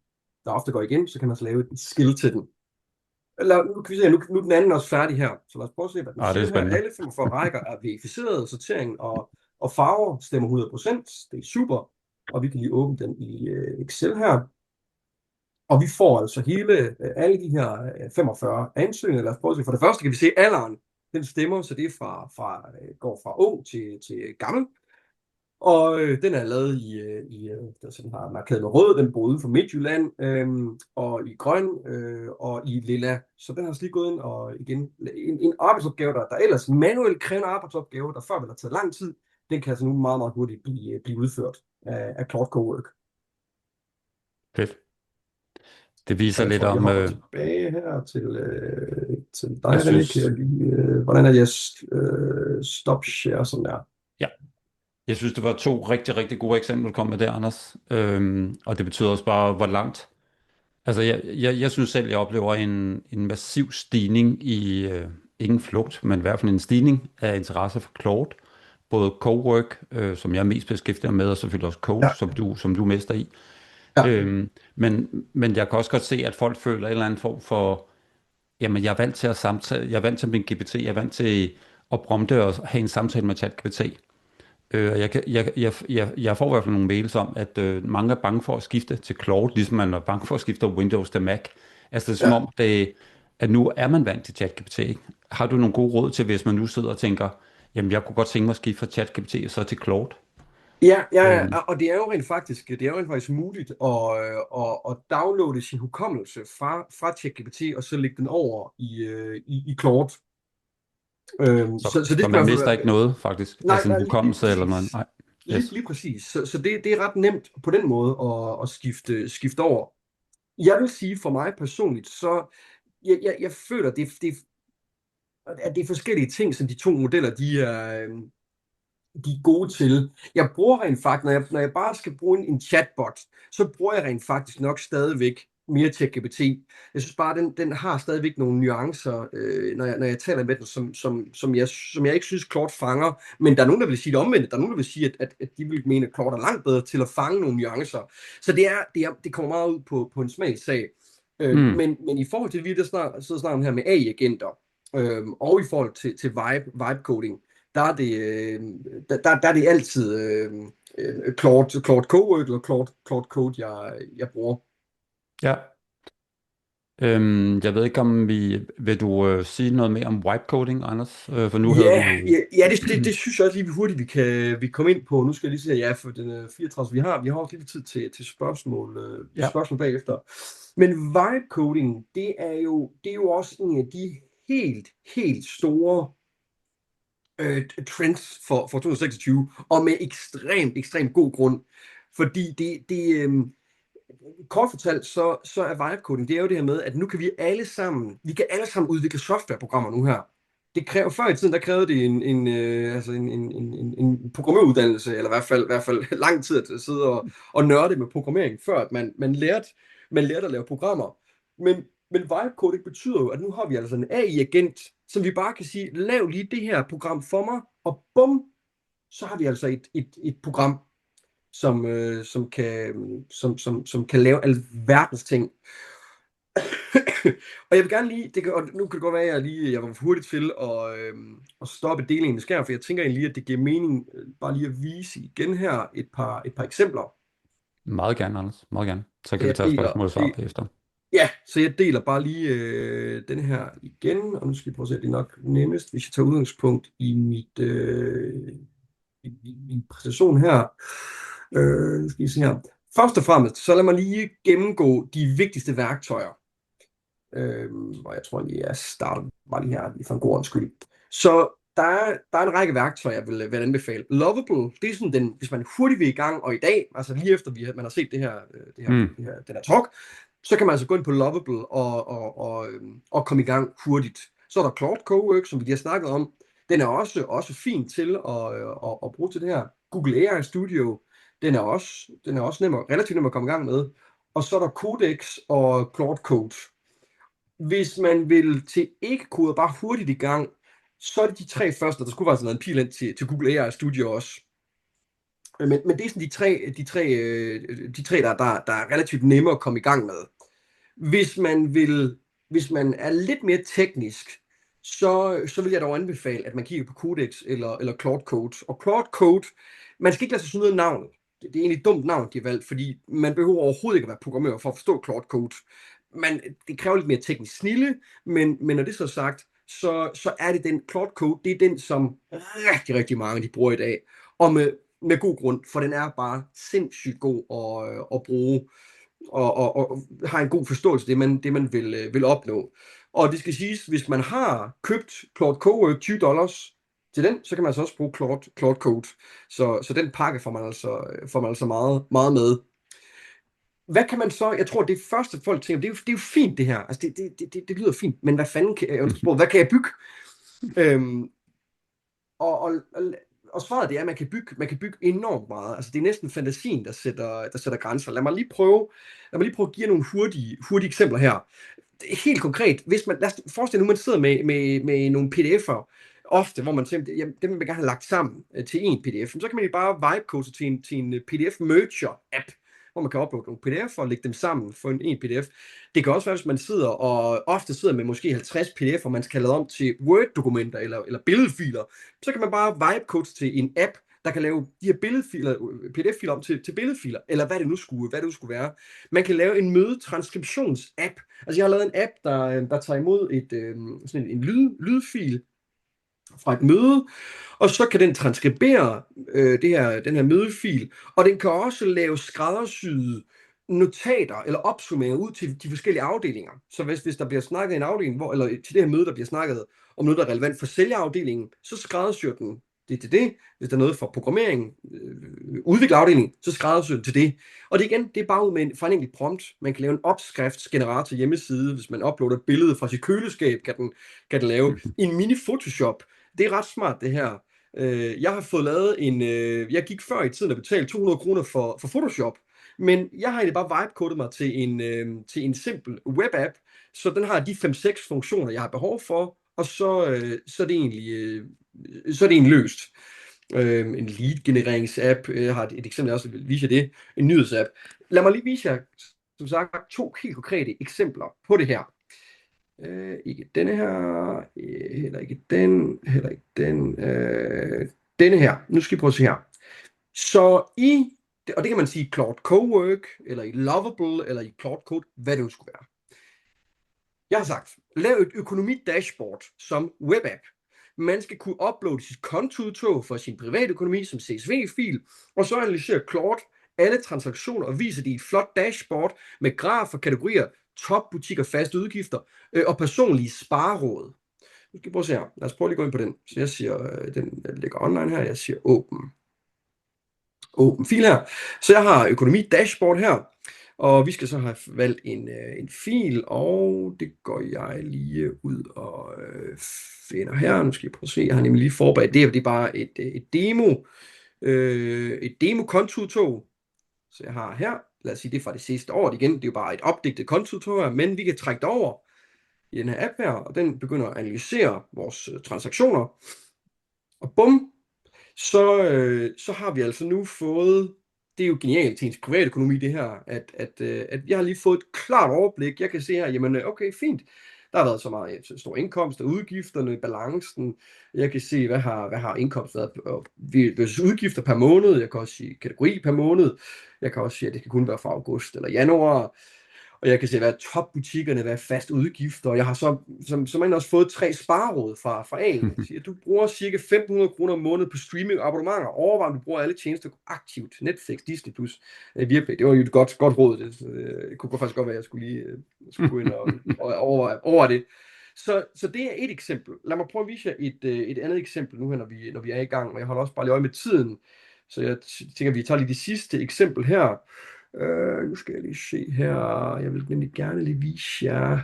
Speaker 2: der ofte går igen, så kan man så lave et skill til den. Nu kan vi se, nu er den anden også færdig her. Så lad os prøve at se, hvad den
Speaker 1: Det er
Speaker 2: siger her.
Speaker 1: spændende.
Speaker 2: Alle 45 rækker er verificeret, sortering og farver stemmer 100%. Det er super. Og vi kan lige åbne den i Excel her. Og vi får altså alle de her 45 ansøgninger. Lad os prøve at se. For det første kan vi se alderen. Den stemmer, så det er går fra ung til gammel. Og den er lavet der sådan har markeret med rød, den bor uden for Midtjylland, og i grøn, og i lilla. Så den har også lige gået ind, og igen, en arbejdsopgave, der ellers manuelt krævende arbejdsopgave, der før ville have taget lang tid, den kan altså nu meget, meget hurtigt blive udført af Claude Cowork.
Speaker 1: Fedt. Det viser
Speaker 2: Jeg
Speaker 1: lidt
Speaker 2: tror,
Speaker 1: om...
Speaker 2: jeg hopper tilbage her til dig,
Speaker 1: Jeg
Speaker 2: René.
Speaker 1: synes-
Speaker 2: Hvordan er det, jeg stop share sådan der?
Speaker 1: Ja, jeg synes, det var 2 rigtig, rigtig gode eksempler, du kom med der, Anders. Og det betyder også bare, hvor langt... Altså, jeg synes selv, jeg oplever en massiv stigning i... Ingen flugt, men i hvert fald en stigning af interesse for Claude. Både Cowork, som jeg er mest beskæftiget med, og selvfølgelig også Code,
Speaker 2: Ja.
Speaker 1: som du mester i.
Speaker 2: Ja.
Speaker 1: Men jeg kan også godt se, at folk føler en eller anden form for... Jamen, jeg er vant til at samtale, jeg er vant til min GPT, jeg er vant til at prompte og have en samtale med ChatGPT. Og jeg får i hvert fald nogle mails om, at mange er bange for at skifte til Claude, ligesom man er bange for at skifte Windows til Mac. Altså det er som om, at nu er man vant til ChatGPT. Ikke? Har du nogle gode råd til, hvis man nu sidder og tænker, jamen jeg kunne godt tænke mig at skifte fra ChatGPT og så til Claude?
Speaker 2: Ja, og det er jo rent faktisk muligt at downloade sin hukommelse fra ChatGPT og så lægge den over i Claude.
Speaker 1: Så det man mister ikke noget, faktisk?
Speaker 2: Nej,
Speaker 1: altså en hukommelse eller noget? Nej.
Speaker 2: Yes. Lige præcis. Så det er ret nemt på den måde at skifte over. Jeg vil sige for mig personligt, så jeg føler, at det er forskellige ting, som de 2 modeller, de er gode til. Jeg bruger rent faktisk, når jeg bare skal bruge en chatbot, så bruger jeg rent faktisk nok stadigvæk mere ChatGPT. Jeg synes bare, den har stadigvæk nogle nuancer, når jeg taler med den, som jeg ikke synes, Claude fanger. Men der er nogen, der vil sige det omvendt. Der er nogen, der vil sige, at de vil mene, at Claude er langt bedre til at fange nogle nuancer. Så det kommer meget ud på en smagssag. Men i forhold til, vi sidder om her med AI-agenter, og i forhold til vibe coding, der er det altid Claude Cowork eller Claude Code, jeg bruger.
Speaker 1: Ja. Jeg ved ikke, om vil du sige noget mere om vibe coding, Anders? For nu havde vi jo...
Speaker 2: Ja, det synes jeg også lige hurtigt, vi komme ind på. Nu skal jeg lige sige, for den 34, vi har også lidt tid til spørgsmål, spørgsmål bagefter. Men vibe coding, det er jo også en af de helt store trends for 2026, og med ekstremt god grund. Fordi kort fortalt, så er vibe coding, det er jo det her med, at nu kan vi alle sammen udvikle softwareprogrammer nu her. Det kræver, før i tiden, der krævede det en programmeruddannelse, eller i hvert fald lang tid at sidde og nørde med programmering, før at man lærte at lave programmer. Men vibe coding betyder jo, at nu har vi altså en AI-agent, som vi bare kan sige, lav lige det her program for mig, og bum, så har vi altså et program, som kan lave alverdens ting. Og jeg vil gerne lige, nu kan det godt være, at jeg var for hurtigt til at stoppe delingen af skærm, for jeg tænker egentlig, at det giver mening bare lige at vise igen her et par eksempler.
Speaker 1: Meget gerne, Anders. Meget gerne. Så kan vi tage spørgsmål og svar bagefter.
Speaker 2: Ja, så jeg deler bare lige den her igen, og nu skal vi prøve at se, at det er nok nemmest, hvis jeg tager udgangspunkt i min præsentation her. Nu skal I se her. Først og fremmest, så lad mig lige gennemgå de vigtigste værktøjer. Og jeg tror lige, jeg starter bare lige her, for en god ordens skyld. Så der er en række værktøjer, jeg vil anbefale. Lovable, det er sådan hvis man hurtigt vil i gang, og i dag, altså lige efter man har set den her talk, så kan man altså gå ind på Lovable og komme i gang hurtigt. Så er der Claude Cowork, som vi lige har snakket om. Den er også fin til at bruge til det her. Google AI Studio, den er også relativt nem at komme i gang med. Og så er der Codex og Claude Code. Hvis man vil til ikke-kode bare hurtigt i gang, så er det de 3 første. Der skulle faktisk have været en pil ind til Google AI Studio også. Men det er sådan de tre der er relativt nemme at komme i gang med. Hvis man er lidt mere teknisk, så vil jeg dog anbefale, at man kigger på Codex eller Claude Code. Og Claude Code, man skal ikke lade sig snyde af navnet. Det er egentlig et dumt navn, de har valgt, fordi man behøver overhovedet ikke at være programmør for at forstå Claude Code. Det kræver lidt mere teknisk snilde, men når det så er sagt, så er det den Claude Code, det er den, som rigtig, rigtig mange de bruger i dag. Og med god grund, for den er bare sindssygt god at bruge, og har en god forståelse af det man vil opnå. Og det skal siges, hvis man har købt Claude Code $20 til den, så kan man altså også bruge Claude Code. Så den pakke får man altså meget, meget med. Hvad kan man så, jeg tror det første folk tænker, det er jo fint det her, altså det lyder fint, men hvad fanden hvad kan jeg bygge? Og svaret det er, at man kan bygge enormt meget. Altså det er næsten fantasien, der sætter grænser. Lad mig lige prøve at give nogle hurtige eksempler her. Helt konkret, hvis man, lad os forestille nu, man sidder med nogle pdf'er, ofte, hvor man simpelthen, jamen, dem vil man gerne have lagt sammen til en pdf, så kan man jo bare vibecode til en pdf merger app, hvor man kan uploade nogle pdf'er og lægge dem sammen for en pdf. Det kan også være, hvis man ofte sidder med måske 50 pdf'er, man skal lade om til Word-dokumenter eller billedfiler, så kan man bare vibecode til en app, der kan lave de her pdf-filer om til billedfiler, eller hvad det nu skulle være. Man kan lave en mødetranskriptions-app. Altså jeg har lavet en app, der tager imod sådan en lydfil fra et møde, og så kan den transkribere den her mødefil, og den kan også lave skræddersyede notater eller opsummeringer ud til de forskellige afdelinger. Så hvis der bliver snakket i en afdeling, eller til det her møde, der bliver snakket om noget, der er relevant for sælgerafdelingen, så skræddersyr den det til det. Hvis der er noget for programmering, udviklerafdelingen, så skræddersyr den til det. Og det er bare ud fra en enkelt prompt. Man kan lave en opskriftsgenerator hjemmeside. Hvis man uploader et billede fra sit køleskab, kan den lave en mini-Photoshop. Det er ret smart, det her. Jeg har fået lavet jeg gik før i tiden og betalte 200 kroner for Photoshop, men jeg har egentlig bare vibecodet mig til en simpel webapp, så den har de 5-6 funktioner, jeg har behov for, og så er det egentlig løst. En lead-genererings-app, jeg har et eksempel, jeg også vil vise jer det, en nyhedsapp. Lad mig lige vise jer, som sagt, 2 helt konkrete eksempler på det her. Ikke denne her, heller ikke den, denne her. Nu skal I prøve at se her. Så og det kan man sige Claude Cowork, eller i Lovable, eller i Claude Code, hvad det nu skulle være. Jeg har sagt, lav et økonomi-dashboard som webapp. Man skal kunne uploade sit kontoudtog for sin private økonomi som CSV-fil, og så analyserer Claude alle transaktioner og viser det i et flot dashboard med grafer, kategorier, topbutikker, faste udgifter og personlige spareråd. Nu skal vi prøve at se her. Lad os prøve lige at gå ind på den. Så jeg siger, den ligger online her. Jeg siger åben fil her. Så jeg har økonomi dashboard her, og vi skal så have valgt en fil, og det går jeg lige ud og finder her. Nu skal jeg prøve at se. Jeg har nemlig lige forberedt det. Det er bare et demo kontoudtog. Så jeg har her, lad os sige det fra det sidste år igen, det er jo bare et opdigtet kontoudtog her, men vi kan trække det over i den her app her, og den begynder at analysere vores transaktioner. Og bum, så har vi altså nu fået, det er jo genialt til ens privatøkonomi det her, at jeg har lige fået et klart overblik. Jeg kan se her, jamen okay, fint. Der har været så meget stor indkomst og udgifterne, balancen. Jeg kan se, hvad har indkomst været, udgifter per måned. Jeg kan også sige kategori per måned. Jeg kan også sige, at det kan kun være fra august eller januar. Og jeg kan se, hvad er topbutikkerne, hvad er fast udgifter. Og jeg har så som også fået 3 spareråd fra A. Du bruger cirka 1.500 kroner om måned på streaming og abonnementer. Overvej, du bruger alle tjenester aktivt. Netflix, Disney+, Viaplay. Det var jo et godt råd. Det kunne faktisk godt være, at jeg skulle lige gå ind og overveje det. Så det er et eksempel. Lad mig prøve at vise jer et andet eksempel nu her, når vi er i gang. Og jeg holder også bare lige øje med tiden. Så jeg tænker, vi tager lige det sidste eksempel her. Nu skal jeg lige se her. Jeg vil nemlig gerne lige vise jer.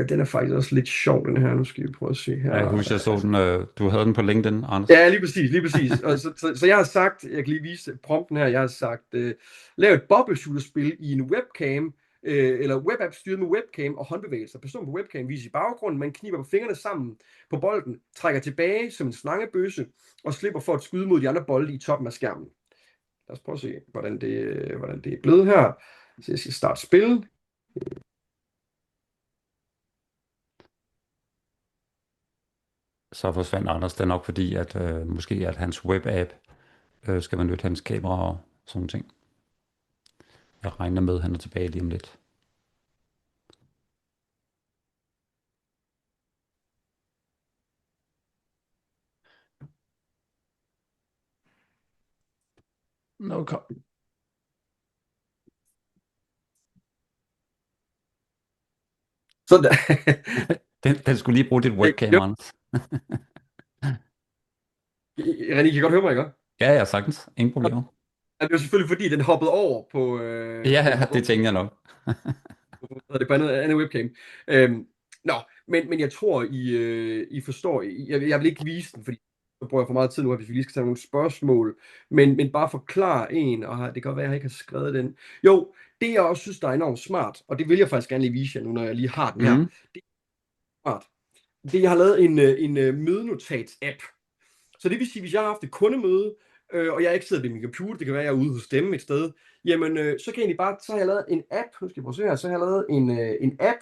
Speaker 2: Den er faktisk også lidt sjov, den her. Nu skal vi prøve at se her.
Speaker 1: Jeg husker, jeg så den. Du havde den på LinkedIn, Anders.
Speaker 2: Ja, lige præcis. Og så jeg har sagt, jeg kan lige vise prompten her. Jeg har sagt, lav et bobbleshooter-spil i en webcam, eller webapp styret med webcam og håndbevægelser. Personen på webcam viser i baggrunden, man kniber på fingrene sammen på bolden, trækker tilbage som en slangebøsse og slipper for at skyde mod de andre bolde i toppen af skærmen. Lad os prøve at se, hvordan det er blevet her. Så jeg skal starte spil.
Speaker 1: Så forsvandt Anders. Det er nok fordi, at måske at hans webapp skal man nytte hans kamera og sådan nogle ting. Jeg regner med, at han er tilbage lige om lidt. Okay.
Speaker 2: Sådan der.
Speaker 1: Den skulle lige bruge dit webcam,
Speaker 2: Jo,
Speaker 1: Anders.
Speaker 2: René, I kan godt høre mig, ikke?
Speaker 1: Ja, ja, sagtens. Ingen problemer.
Speaker 2: Ja, det var selvfølgelig fordi, den hoppede over på,
Speaker 1: Ja,
Speaker 2: den
Speaker 1: ja,
Speaker 2: hoppede
Speaker 1: det tænker jeg nok.
Speaker 2: hvad hedder det, på andet webcam. Nå, men jeg tror, I forstår. Jeg vil ikke vise den, fordi så bruger jeg for meget tid nu, hvis vi lige skal tage nogle spørgsmål. Men bare forklare en, og det kan godt være, at jeg ikke har skrevet den. Jo, det jeg også synes, der er enormt smart, og det vil jeg faktisk gerne lige vise jer nu, når jeg lige har den her.
Speaker 1: Mm.
Speaker 2: Det er smart. Det, jeg har lavet en mødenotats-app. Så det vil sige, hvis jeg har haft et kundemøde, og jeg ikke sidder ved min computer, det kan være, at jeg er ude hos dem et sted, jamen, så kan jeg egentlig bare, så har jeg lavet en app, nu skal jeg prøve at se her, så har jeg lavet en app,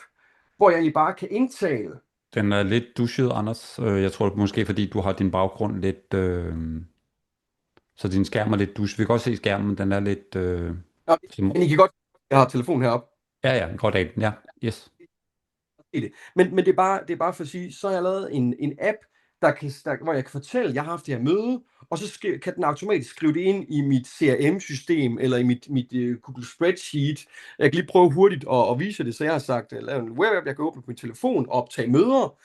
Speaker 2: hvor jeg egentlig bare kan indtale.
Speaker 1: Den er lidt dusjet, Anders. Jeg tror måske, fordi du har din baggrund lidt... så din skærm er lidt dusjet. Vi kan godt se skærmen, den er lidt...
Speaker 2: Nå, men I kan godt, jeg har telefonen heroppe.
Speaker 1: Ja, ja, godt af den. Ja, yes.
Speaker 2: Men det er bare for at sige, så har jeg lavet en app, hvor jeg kan fortælle, at jeg har haft det her møde, og så kan den automatisk skrive det ind i mit CRM-system, eller i mit Google Spreadsheet. Jeg kan lige prøve hurtigt at vise det, så jeg har sagt, at lave en webapp, jeg kan åbne på min telefon og optage møder.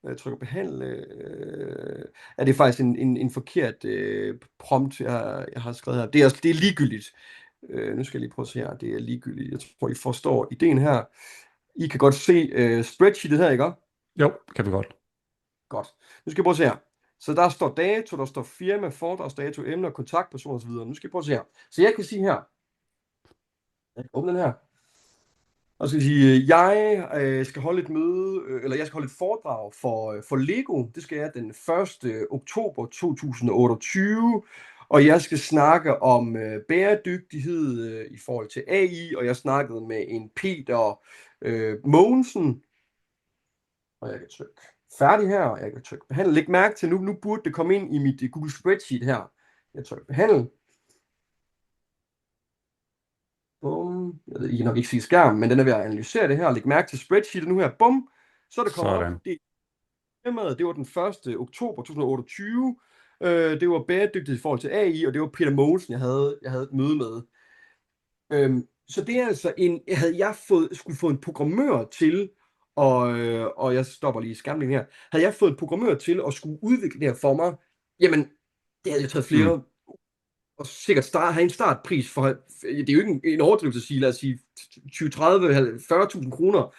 Speaker 2: Jeg trykker behandle. Er det faktisk en forkert prompt, jeg har skrevet her. Det er ligegyldigt. Nu skal jeg lige prøve at se her. Det er ligegyldigt. Jeg tror, I forstår ideen her. I kan godt se spreadsheetet her, ikke?
Speaker 1: Jo, kan vi godt.
Speaker 2: Godt. Nu skal jeg prøve at se her. Så der står dato, der står firma, foredragsdato, emner, kontaktpersoner osv. Nu skal jeg prøve at se her. Så jeg kan sige her. Jeg kan åbne den her. Og så skal jeg sige, jeg skal holde et møde, eller jeg skal holde et foredrag for Lego. Det skal jeg den 1. oktober 2028. Og jeg skal snakke om bæredygtighed i forhold til AI, og jeg snakkede med en Peter Mogensen. Og jeg kan trykke færdig her, og jeg kan trykke behandle. Læg mærke til, nu burde det komme ind i mit Google Spreadsheet her. Jeg trykker behandle. Bum. Jeg ved, I kan nok ikke se skærmen, men den er ved at analysere det her. Læg mærke til spreadsheetet nu her. Bum. Så er det kommet op. Det var den 1. oktober 2028. Det var bæredygtighed i forhold til AI, og det var Peter Mogensen, jeg havde et møde med. Så det er altså havde jeg skulle få en programmør til, og jeg stopper lige skærmen her, havde jeg fået en programmør til at skulle udvikle det her for mig, jamen, det havde jo taget flere, og sikkert have en startpris for, det er jo ikke en overdrivelse at sige, lad os sige 20, 30, 40.000 kroner.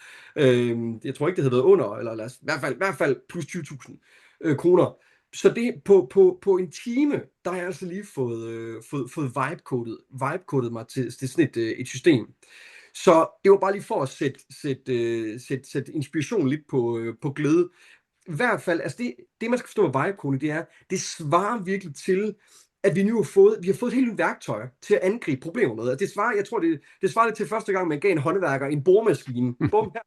Speaker 2: Jeg tror ikke, det havde været under, eller i hvert fald plus 20.000 kroner. Så det på en time, der har jeg altså lige fået vibe-kodet mig til sådan et system. Så det var bare lige for at sætte inspiration lidt på glæde. I hvert fald, altså det man skal forstå med vibe-coding, det er, det svarer virkelig til, at vi nu har fået et helt nyt værktøj til at angribe problemer med. Det svarer, jeg tror, det svarer det til første gang, man gav en håndværker en boremaskine. Bum, her.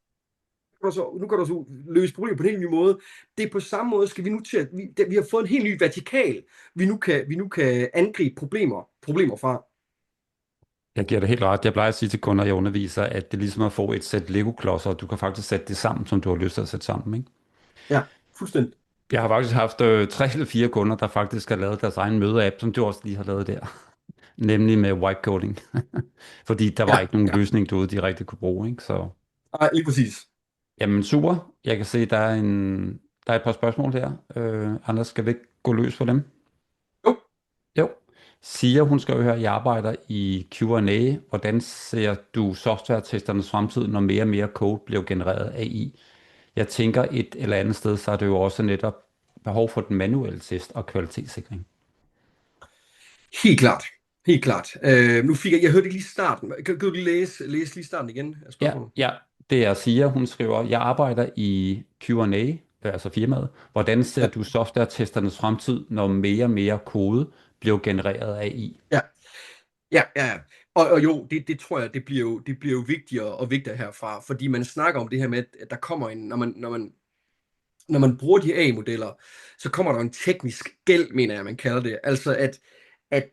Speaker 2: Nu kan du så løse problemer på en helt ny måde. Det er på samme måde, skal vi nu til at vi har fået en helt ny vertikal, vi nu kan angribe problemer fra.
Speaker 1: Jeg giver det helt ret. Jeg plejer at sige til kunder, jeg underviser, at det er ligesom at få et sæt Lego-klodser, og du kan faktisk sætte det sammen, som du har lyst til at sætte sammen, ikke?
Speaker 2: Ja, fuldstændig.
Speaker 1: Jeg har faktisk haft 3 eller 4 kunder, der faktisk har lavet deres egen møde-app, som du også lige har lavet der. Nemlig med whitecoding. Fordi der var ikke nogen løsning derude, de rigtig kunne bruge, ikke? Så...
Speaker 2: Nej, lige præcis.
Speaker 1: Jamen super. Jeg kan se, der er et par spørgsmål her. Anders, skal vi ikke gå løs for dem?
Speaker 2: Jo.
Speaker 1: Jo. Sia, hun skal jo høre, at jeg arbejder i Q&A. Hvordan ser du software-testernes fremtid, når mere og mere code bliver genereret af AI? Jeg tænker et eller andet sted, så er det jo også netop behov for den manuelle test og kvalitetssikring.
Speaker 2: Helt klart. Helt klart. Nu fik jeg hørte ikke lige starten. Kan du lige læse lige starten igen af spørgsmålet?
Speaker 1: Ja, det er Sia, hun skriver, jeg arbejder i Q&A, altså firmaet. Hvordan ser du software-testernes fremtid, når mere og mere kode bliver genereret af AI?
Speaker 2: Ja. Og jo, det tror jeg, det bliver jo vigtigere og vigtigere herfra, fordi man snakker om det her med, at der kommer når man bruger de AI-modeller, så kommer der en teknisk gæld, mener jeg, man kalder det. Altså at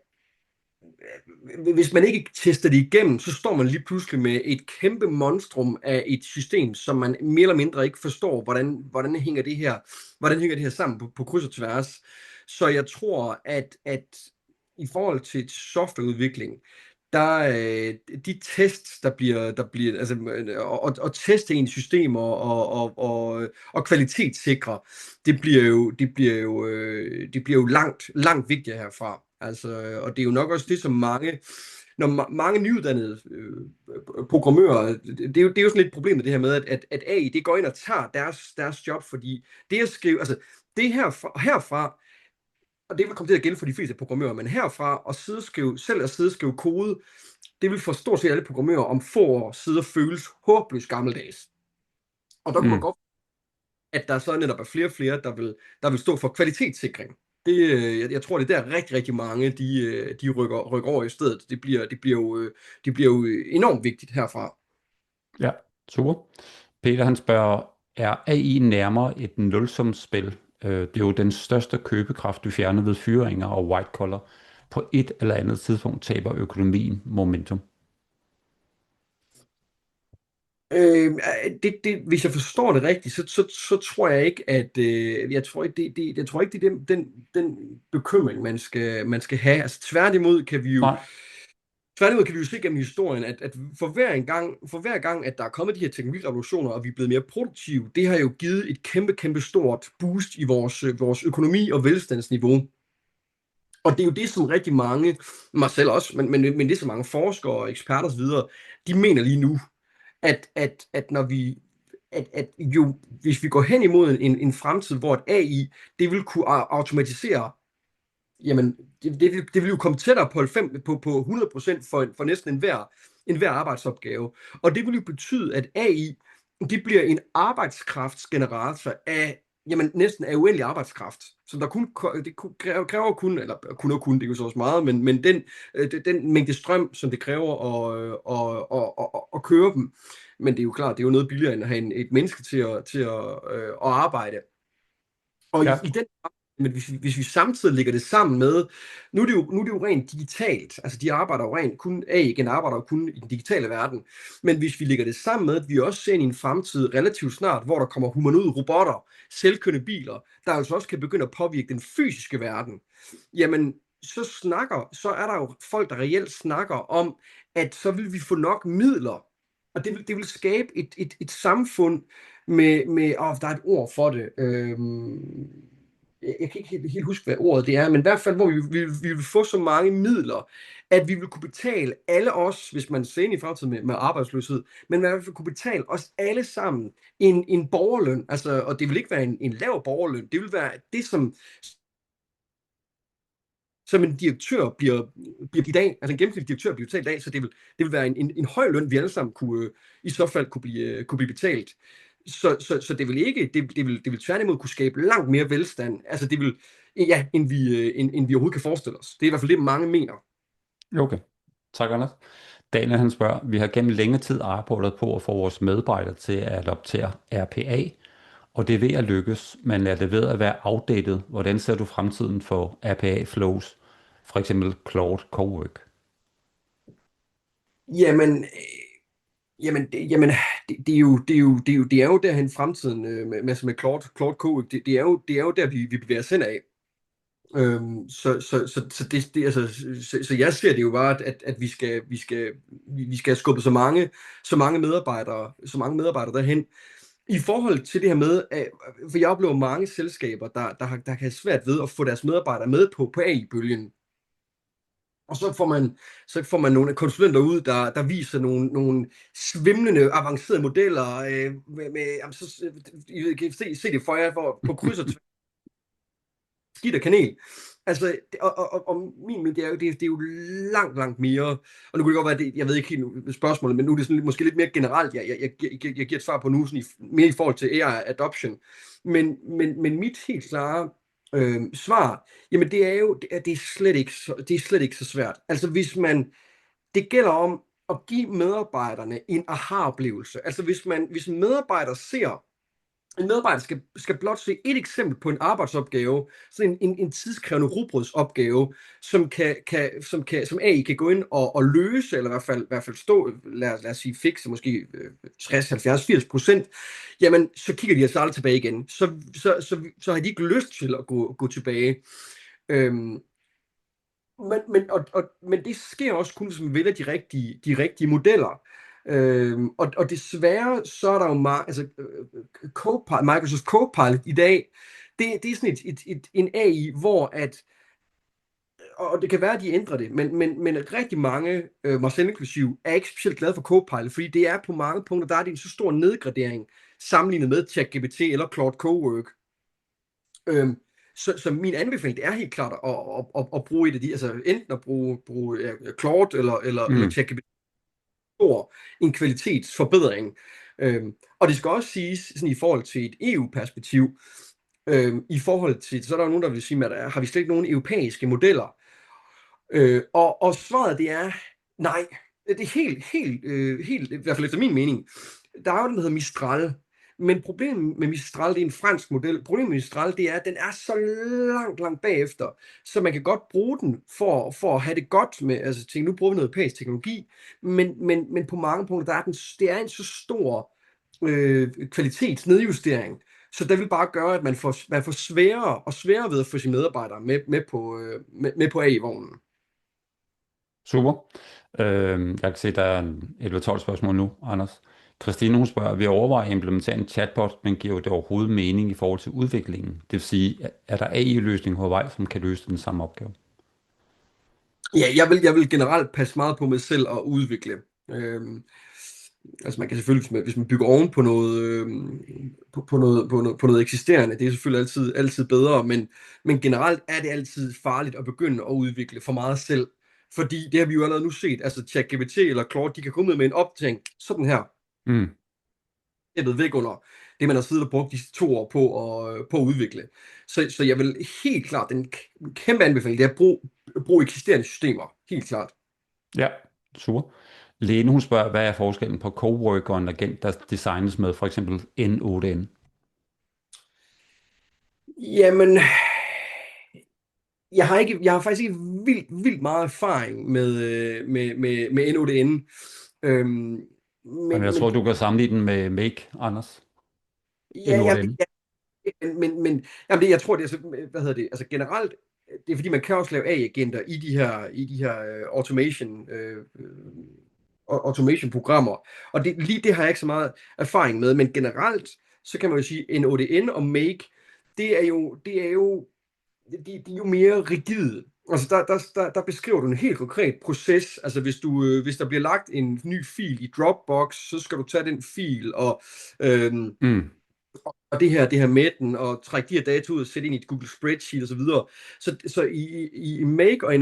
Speaker 2: hvis man ikke tester det igennem, så står man lige pludselig med et kæmpe monstrum af et system, som man mere eller mindre ikke forstår, hvordan hænger det her sammen på kryds og tværs. Så jeg tror, at i forhold til softwareudvikling, de tests, der bliver altså, og teste ens systemer og kvalitetssikre, det bliver jo langt vigtigere herfra. Altså, og det er jo nok også det, som mange nyuddannede programmører, det er jo sådan lidt problemet det her med, at AI, det går ind og tager deres job, fordi det at skrive, altså det herfra, og det vil komme til at gælde for de fleste programmører, men herfra at selv at sidde og skrive kode, det vil for stort set alle programmører om få år sidde og føles håbløst gammeldags. Og der kunne man godt, at der så netop er flere og flere, der vil stå for kvalitetssikring. Jeg tror, det er der rigtig mange, de rykker over i stedet. Det bliver jo enormt vigtigt herfra.
Speaker 1: Ja, super. Peter han spørger, er AI nærmere et nulsumsspil? Det er jo den største købekraft, du fjerner ved fyringer og white collar. På et eller andet tidspunkt taber økonomien momentum.
Speaker 2: Hvis jeg forstår det rigtigt, så tror jeg ikke, at jeg tror ikke, det er den bekymring, man skal have. Altså tværtimod kan vi jo se gennem historien, at for hver gang, at der er kommet de her teknologirevolutioner, og vi er blevet mere produktive, det har jo givet et kæmpe stort boost i vores økonomi og velstandsniveau. Og det er jo det, som rigtig mange, mig selv også, men det som mange forskere og eksperter osv., de mener lige nu, at når hvis vi går hen imod en fremtid, hvor et AI, det vil kunne automatisere, jamen, det vil jo komme tættere på 100% for næsten enhver arbejdsopgave. Og det vil jo betyde, at AI, det bliver en arbejdskraftsgenerator af, jamen, næsten af uendelig arbejdskraft. Så det kræver kun, eller kun, det er jo så også meget, men den mængde strøm, som det kræver at køre dem. Men det er jo klart, det er jo noget billigere end at have et menneske til at arbejde. Og ja. i den, men hvis vi samtidig lægger det sammen med, nu er det jo rent digitalt, altså de arbejder jo rent, AI arbejder jo kun i den digitale verden, men hvis vi lægger det sammen med, at vi også ser ind i en fremtid relativt snart, hvor der kommer humanoide robotter, selvkørende biler, der altså også kan begynde at påvirke den fysiske verden, jamen så er der jo folk, der reelt snakker om, at så vil vi få nok midler, og det vil skabe et samfund med der er et ord for det, jeg kan ikke helt huske, hvad ordet det er, men i hvert fald, hvor vi vil få så mange midler, at vi vil kunne betale alle os, hvis man ser ind i fremtiden med arbejdsløshed, men i hvert fald kunne betale os alle sammen en borgerløn, altså, og det vil ikke være en lav borgerløn, det vil være det, som en direktør bliver i dag, altså en gennemsnitlig direktør bliver betalt i dag, så det vil være en høj løn, vi alle sammen i så fald kunne blive betalt. Så det vil ikke, det vil tværtimod kunne skabe langt mere velstand, altså det vil, ja, end vi overhovedet kan forestille os. Det er i hvert fald det, mange mener.
Speaker 1: Okay, tak Anders. Daniel han spørger, vi har gennem længe tid arbejdet på at få vores medarbejdere til at adoptere RPA, og det er ved at lykkes, men er det ved at være outdated? Hvordan ser du fremtiden for RPA flows, for eksempel Claude Cowork?
Speaker 2: Jamen, det er jo derhen fremtiden med Claude Cowork, det er jo der, vi bevæger os hen af. Så jeg ser det jo bare, at vi skal skubbe så mange medarbejdere derhen. I forhold til det her med, for jeg oplever mange selskaber, der kan have svært ved at få deres medarbejdere med på AI-bølgen. Og så får man nogle konsulenter ud, der viser nogle svimlende, avancerede modeller. I kan se det for jer på kryds og tværs. Skidt og kanel. Altså, og det er jo langt mere, og nu kunne det godt være, jeg ved ikke helt spørgsmålet, men nu er det sådan måske lidt mere generelt, jeg giver et svar på nu, sådan mere i forhold til AI adoption. Men mit helt klare svar, jamen det er slet ikke så svært. Altså hvis man det gælder om at give medarbejderne en aha-oplevelse. Altså hvis en medarbejder skal blot se et eksempel på en arbejdsopgave, sådan en tidskrævende rugbrødsopgave, som AI kan gå ind og løse, eller i hvert fald stå, lad os sige, fikse måske 60, 70, 80%, jamen så kigger de altså aldrig tilbage igen. Så har de ikke lyst til at gå tilbage. Øhm, men det sker også kun, hvis man vælger de rigtige modeller. Og desværre, så er der jo Microsoft Copilot i dag, det er sådan en AI, hvor og det kan være, at de ændrer det, men rigtig mange, mig selv inklusiv, er ikke specielt glade for Copilot, fordi det er på mange punkter, der er det en så stor nedgradering, sammenlignet med ChatGPT eller Claude Cowork. Så min anbefaling, det er helt klart at bruge et af de, altså enten at bruge Claude eller ChatGPT, en kvalitetsforbedring. Og det skal også siges, sådan i forhold til et EU-perspektiv, i forhold til, så er der jo nogen, der vil sige, at har vi slet ikke nogen europæiske modeller? Og svaret, det er nej. Det er helt, i hvert fald efter min mening. Der er jo den, der hedder Mistral. Men problemet med Mistral, det er en fransk model. Problemet med Mistral, det er, at den er så langt bagefter, så man kan godt bruge den for at have det godt med, altså tænke, nu bruger vi noget europæisk teknologi, men på mange punkter, det er en så stor kvalitetsnedjustering, så det vil bare gøre, at man får sværere og sværere ved at få sine medarbejdere med på AI-vognen.
Speaker 1: Super. Jeg kan se, der er 11-12 spørgsmål nu, Anders. Christine, hun spørger, vi overvejer at implementere en chatbot, men giver det overhovedet mening i forhold til udviklingen? Det vil sige, er der AI-løsning på vej, som kan løse den samme opgave?
Speaker 2: Ja, jeg vil generelt passe meget på mig selv at udvikle. Altså man kan selvfølgelig, hvis man bygger oven på noget, på noget eksisterende, det er selvfølgelig altid bedre, men generelt er det altid farligt at begynde at udvikle for meget selv. Fordi det har vi jo allerede nu set, altså ChatGPT eller Claude, de kan komme med en opdatering, sådan her. Det er blevet væk under det, man har siddet og brugt de 2 år på at udvikle. Så jeg vil helt klart, den kæmpe anbefaling, det er at bruge eksisterende systemer, helt klart.
Speaker 1: Ja, super. Lene, hun spørger, hvad er forskellen på Cowork og en agent, der designes med for eksempel N8N?
Speaker 2: Jamen, jeg har faktisk ikke vildt meget erfaring med N8N.
Speaker 1: Men jeg tror, du kan sammenligne den med Make, Anders.
Speaker 2: N8N. Men jeg tror, det er, hvad hedder det, altså generelt, det er fordi, man kan også lave AI-agenter i de her automation-programmer. Og lige det har jeg ikke så meget erfaring med, men generelt, så kan man jo sige, N8N og Make, de er jo mere rigide. Altså der beskriver du en helt konkret proces. Altså hvis der bliver lagt en ny fil i Dropbox, så skal du tage den fil og det her med den, og trække de her data ud og sætte ind i et Google Spreadsheet og så videre. Så i Make og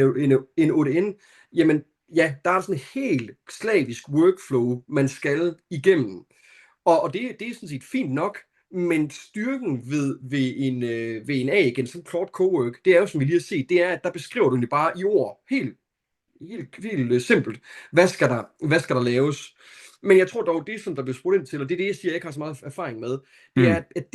Speaker 2: N8N, jamen ja, der er sådan en helt slavisk workflow, man skal igennem. Og det er sådan set fint nok, men styrken ved en AI-agent som Claude Cowork, det er jo, som vi lige har set, det er, at der beskriver du det bare i ord, helt simpelt. Hvad skal der laves? Men jeg tror dog, det som der bliver spurgt ind til, og det er det, jeg siger, jeg ikke har så meget erfaring med, det er, at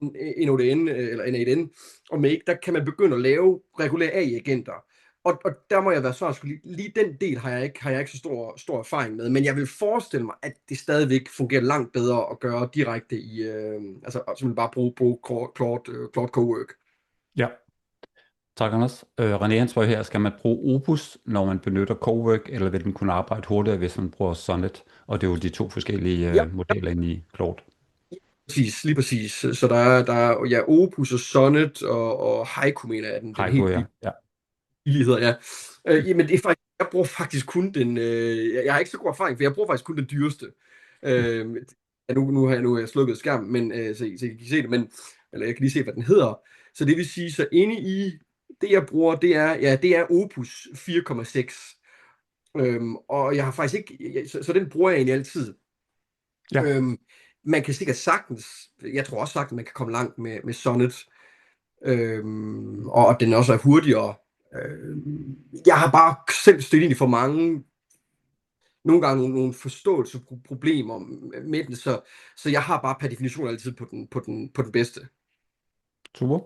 Speaker 2: N8N eller N8N og Make, der kan man begynde at lave regulære AI-agenter. Og der må jeg være så lige den del har jeg ikke så stor erfaring med, men jeg vil forestille mig, at det stadigvæk fungerer langt bedre at gøre direkte i, altså simpelthen bare bruge Claude Cowork.
Speaker 1: Ja. Tak, Anders. René, han spørger her, skal man bruge Opus, når man benytter Cowork, eller vil den kunne arbejde hurtigere, hvis man bruger Sonnet? Og det er jo de 2 forskellige modeller inde i Claude.
Speaker 2: Lige præcis. Så der er Opus og Sonnet og Haiku, mener jeg, den
Speaker 1: Haiku,
Speaker 2: helt
Speaker 1: ja.
Speaker 2: billighed, ja. Jamen det er faktisk, jeg bruger faktisk kun den, jeg har ikke så god erfaring, for jeg bruger faktisk kun den dyreste. Nu har jeg slukket skærmen, men så I kan se det, eller jeg kan lige se, hvad den hedder. Så det vil sige, så inde i det, jeg bruger, det er Opus 4,6. Og jeg har faktisk ikke, så den bruger jeg egentlig altid. Ja. Man kan sikkert sagtens, jeg tror også sagtens, man kan komme langt med Sonnet, og den også er hurtigere. Jeg har bare selv stødt ind i for mange nogle gange nogle forståelsesproblemer med den, så jeg har bare per definition altid på den bedste.
Speaker 1: Super.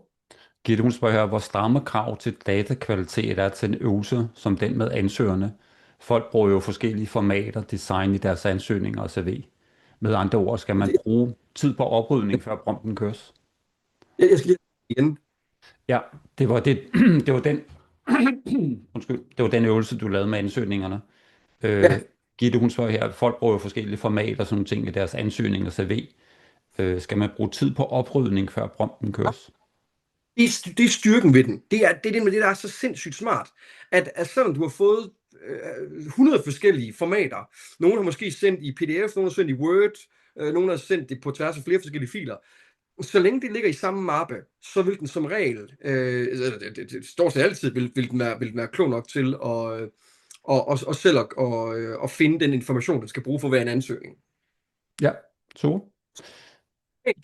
Speaker 1: Gitte, hun spørger her, hvor stramme krav til datakvalitet er til en øvelse som den med ansøgerne? Folk bruger jo forskellige formater, design i deres ansøgninger og CV. Med andre ord, skal man bruge tid på oprydning, før prompten køres?
Speaker 2: Jeg skal lige igen.
Speaker 1: Ja, det var det, det var den, undskyld, det var den øvelse, du lavede med ansøgningerne.
Speaker 2: Ja,
Speaker 1: Gitte, hun spørger her, folk bruger jo forskellige formater og sådan nogle ting i deres ansøgning og CV. Skal man bruge tid på oprydning, før prompten køres?
Speaker 2: det er styrken ved den. Det er det med det, der er så sindssygt smart, at selvom du har fået 100 forskellige formater, nogle har måske sendt i PDF, nogle har sendt i Word, nogle har sendt det på tværs af flere forskellige filer, så længe det ligger i samme mappe, så vil den som regel, det står sig altid, vil den være klog nok til og selv at finde den information, den skal bruge for hver en ansøgning.
Speaker 1: Ja, super.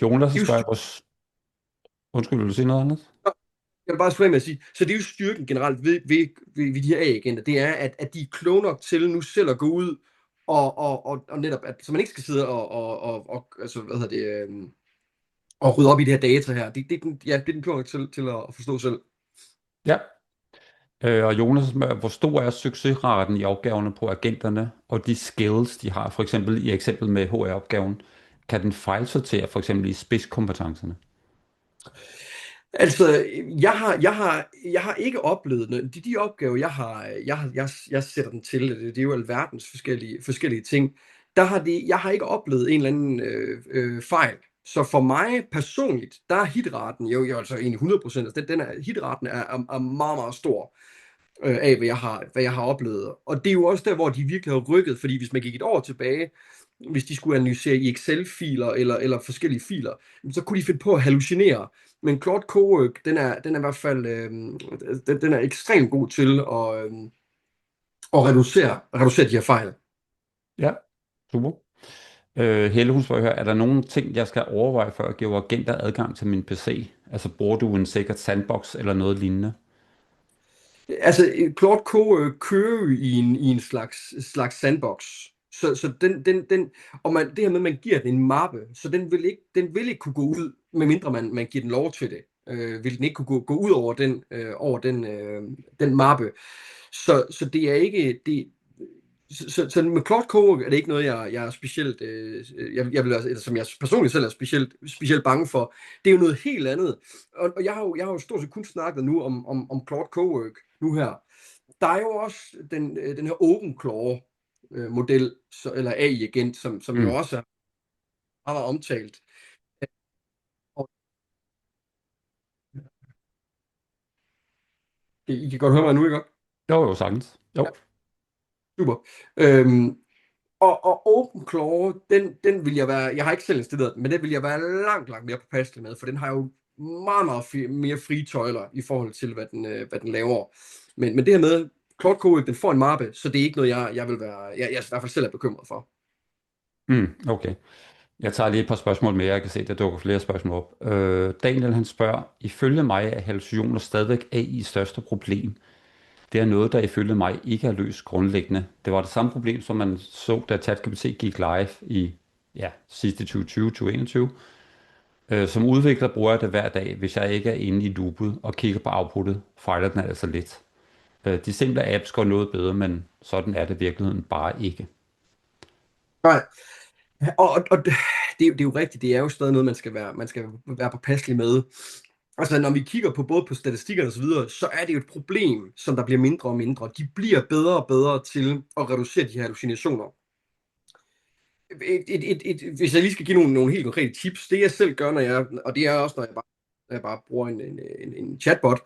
Speaker 1: Jonas, så
Speaker 2: Det er jo
Speaker 1: spørger jeg også... Undskyld, vil du sige noget andet?
Speaker 2: Jeg vil bare spørge med at sige, så det er jo styrken generelt ved de her A-agenter, det er, at de er kloge nok til nu selv at gå ud og netop, så man ikke skal sidde og altså, hvad hedder det, og rydde op i det her data her. Det er den kloge nok til at forstå selv.
Speaker 1: Ja. Og Jonas spørger, hvor stor er succesraten i opgaverne på agenterne, og de skills, de har, for eksempel i eksempel med HR-opgaven, kan den fejlsortere for eksempel i spidskompetencerne?
Speaker 2: Altså, jeg har ikke oplevet de opgaver, jeg sætter den til, det er jo alverdens forskellige ting. Jeg har ikke oplevet en eller anden fejl. Så for mig personligt, der er hitraten jo altså egentlig 100%. Altså hitraten er meget, meget stor af, hvad jeg har oplevet. Og det er jo også der, hvor de virkelig har rykket, fordi hvis man gik et år tilbage, hvis de skulle analysere i Excel-filer eller forskellige filer, så kunne de finde på at hallucinere. Men Claude Cowork, den er i hvert fald den er ekstremt god til at reducere de her fejl.
Speaker 1: Ja, super. Helle, hun spørger her, er der nogle ting, jeg skal overveje, før jeg giver agenter adgang til min PC? Altså bruger du en sikkert sandbox eller noget lignende?
Speaker 2: Altså, Claude Cowork kører jo i en slags sandbox. Så det her med, at man giver den en mappe, så den vil ikke kunne gå ud, medmindre man giver den lov til det. Vil den ikke kunne gå ud over den mappe. Så det er ikke så med Claude Cowork er det ikke noget, jeg er specielt, jeg vil, eller som jeg personligt selv er specielt bange for. Det er jo noget helt andet. Og jeg har jo stort set kun snakket nu om Claude Cowork nu her. Der er jo også den her OpenClaw model, eller AI-agent, som jo også har været omtalt. Og I kan godt høre mig nu, ikke?
Speaker 1: Jo, sagtens. Jo.
Speaker 2: Ja, super. Og OpenClaw, den vil jeg har ikke selv installeret den, men den vil jeg være langt mere påpasselig med, for den har jo meget mere frie tøjler i forhold til, hvad den laver. Men det her med, Claude Code, den får en mappe, så det er ikke noget, jeg vil være, jeg i hvert fald selv er bekymret for.
Speaker 1: Okay. Jeg tager lige et par spørgsmål mere. Jeg kan se, at der dukker flere spørgsmål op. Daniel, han spørger, ifølge mig er hallucinationer stadigvæk AI's største problem. Det er noget, der ifølge mig ikke er løst grundlæggende. Det var det samme problem, som man så, da ChatGPT gik live i sidste 2020-2021. Som udvikler bruger jeg det hver dag, hvis jeg ikke er inde i loopet og kigger på outputtet, fejler den altså lidt. De simple apps går noget bedre, men sådan er det i virkeligheden bare ikke.
Speaker 2: Nej, og det er jo rigtigt, det er jo stadig noget, man skal være påpasselig med. Altså, når vi kigger på både på statistikker og så videre, så er det jo et problem, som der bliver mindre og mindre. De bliver bedre og bedre til at reducere de her hallucinationer. Hvis jeg lige skal give nogle helt konkrete tips, det jeg selv gør, og det er også, når jeg bare bruger en chatbot.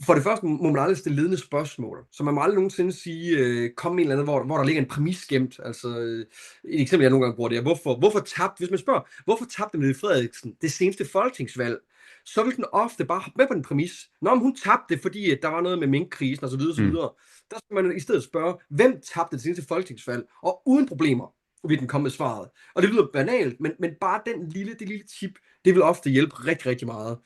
Speaker 2: For det første må man aldrig stille ledende spørgsmål. Så man må aldrig nogensinde sige, kom med en eller anden, hvor der ligger en præmis gemt. Altså, et eksempel, jeg nogle gange bruger, det er, hvorfor tabte, hvis man spørger, hvorfor tabte Mette Frederiksen det seneste folketingsvalg? Så vil den ofte bare hoppe med på den præmis. Nå, men hun tabte, fordi der var noget med minkkrisen osv. Der skal man i stedet spørge, hvem tabte det seneste folketingsvalg? Og uden problemer vil den komme med svaret. Og det lyder banalt, men bare det lille tip, det vil ofte hjælpe rigtig, rigtig meget.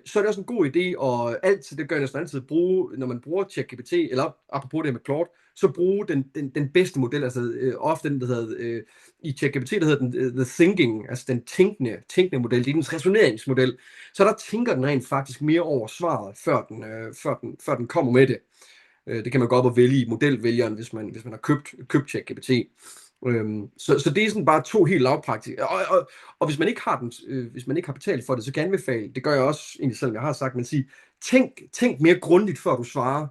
Speaker 2: Så er det også en god idé, og det gør jeg næsten altid bruge, når man bruger ChatGPT, eller apropos det med Claude, så bruge den bedste model, altså ofte den, der hedder, i ChatGPT, der hedder den the thinking, altså den tænkende model, det er dens resoneringsmodel, så der tænker den rent faktisk mere over svaret, før den kommer med det. Det kan man godt vælge i modelvælgeren, hvis man har købt ChatGPT. Så det er sådan bare to helt lavpraktiske. Og hvis man ikke har hvis man ikke har betalt for det, så kan jeg anbefale, det gør jeg også egentlig, selvom jeg har sagt, men sige, tænk mere grundigt, før du svarer.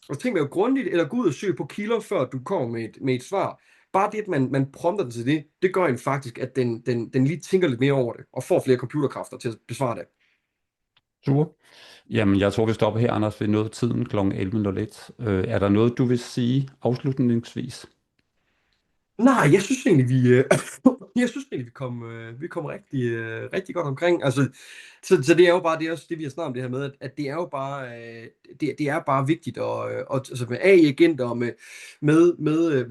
Speaker 2: Og tænk mere grundigt, eller gå ud og søg på kilder, før du kommer med et svar. Bare det, at man prompter den til det gør en faktisk, at den lige tænker lidt mere over det, og får flere computerkræfter til at besvare det.
Speaker 1: Super. Jamen, jeg tror, vi stopper her, Anders. Vi nåede tiden kl. 11.01. Er der noget, du vil sige afslutningsvis?
Speaker 2: Nej, jeg synes egentlig, vi kom rigtig godt omkring. Altså, så det er jo bare det, også det vi har snakket om det her med, at det er jo bare, det er bare vigtigt, og altså med AI-agenter og med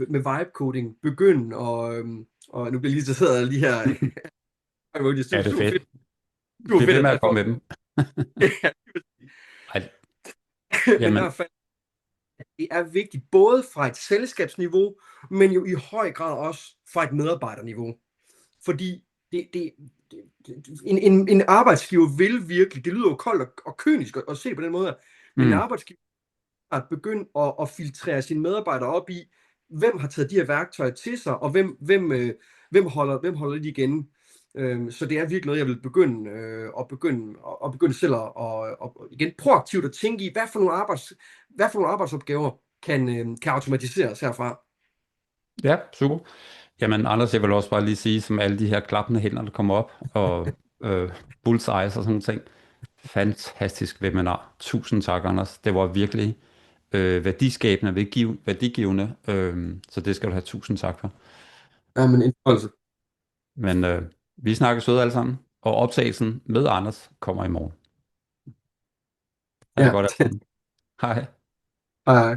Speaker 2: vibe coding begynde, og nu bliver lige citeret lige her.
Speaker 1: Ja, det er fedt.
Speaker 2: Super
Speaker 1: Det er
Speaker 2: fedt,
Speaker 1: ved med
Speaker 2: at
Speaker 1: at komme med dem. Ej,
Speaker 2: men i
Speaker 1: jamen,
Speaker 2: hvert fald, det er vigtigt både fra et selskabsniveau, men jo i høj grad også fra et medarbejderniveau. Fordi en arbejdsgiver vil virkelig, det lyder jo koldt og kynisk at se på den måde, men en arbejdsgiver har begyndt at filtrere sine medarbejdere op i, hvem har taget de her værktøjer til sig, og hvem holder de igen. Så det er virkelig noget, jeg vil begynde selv at igen proaktivt at tænke i, hvad for nogle arbejdsopgaver kan automatiseres herfra.
Speaker 1: ja, super. Jamen, Anders, jeg vil også bare lige sige, som alle de her klappende hænder, der kommer op, og bullseyes og sådan nogle ting. Fantastisk webinar. Tusind tak, Anders. Det var virkelig værdiskabende, værdigivende, så det skal du have tusind tak for.
Speaker 2: Jamen, en fornøjelse.
Speaker 1: Men vi snakkes ved alle sammen, og optagelsen med Anders kommer i morgen. Ha' det
Speaker 2: Ja,
Speaker 1: godt alle sammen. Hej.
Speaker 2: hej.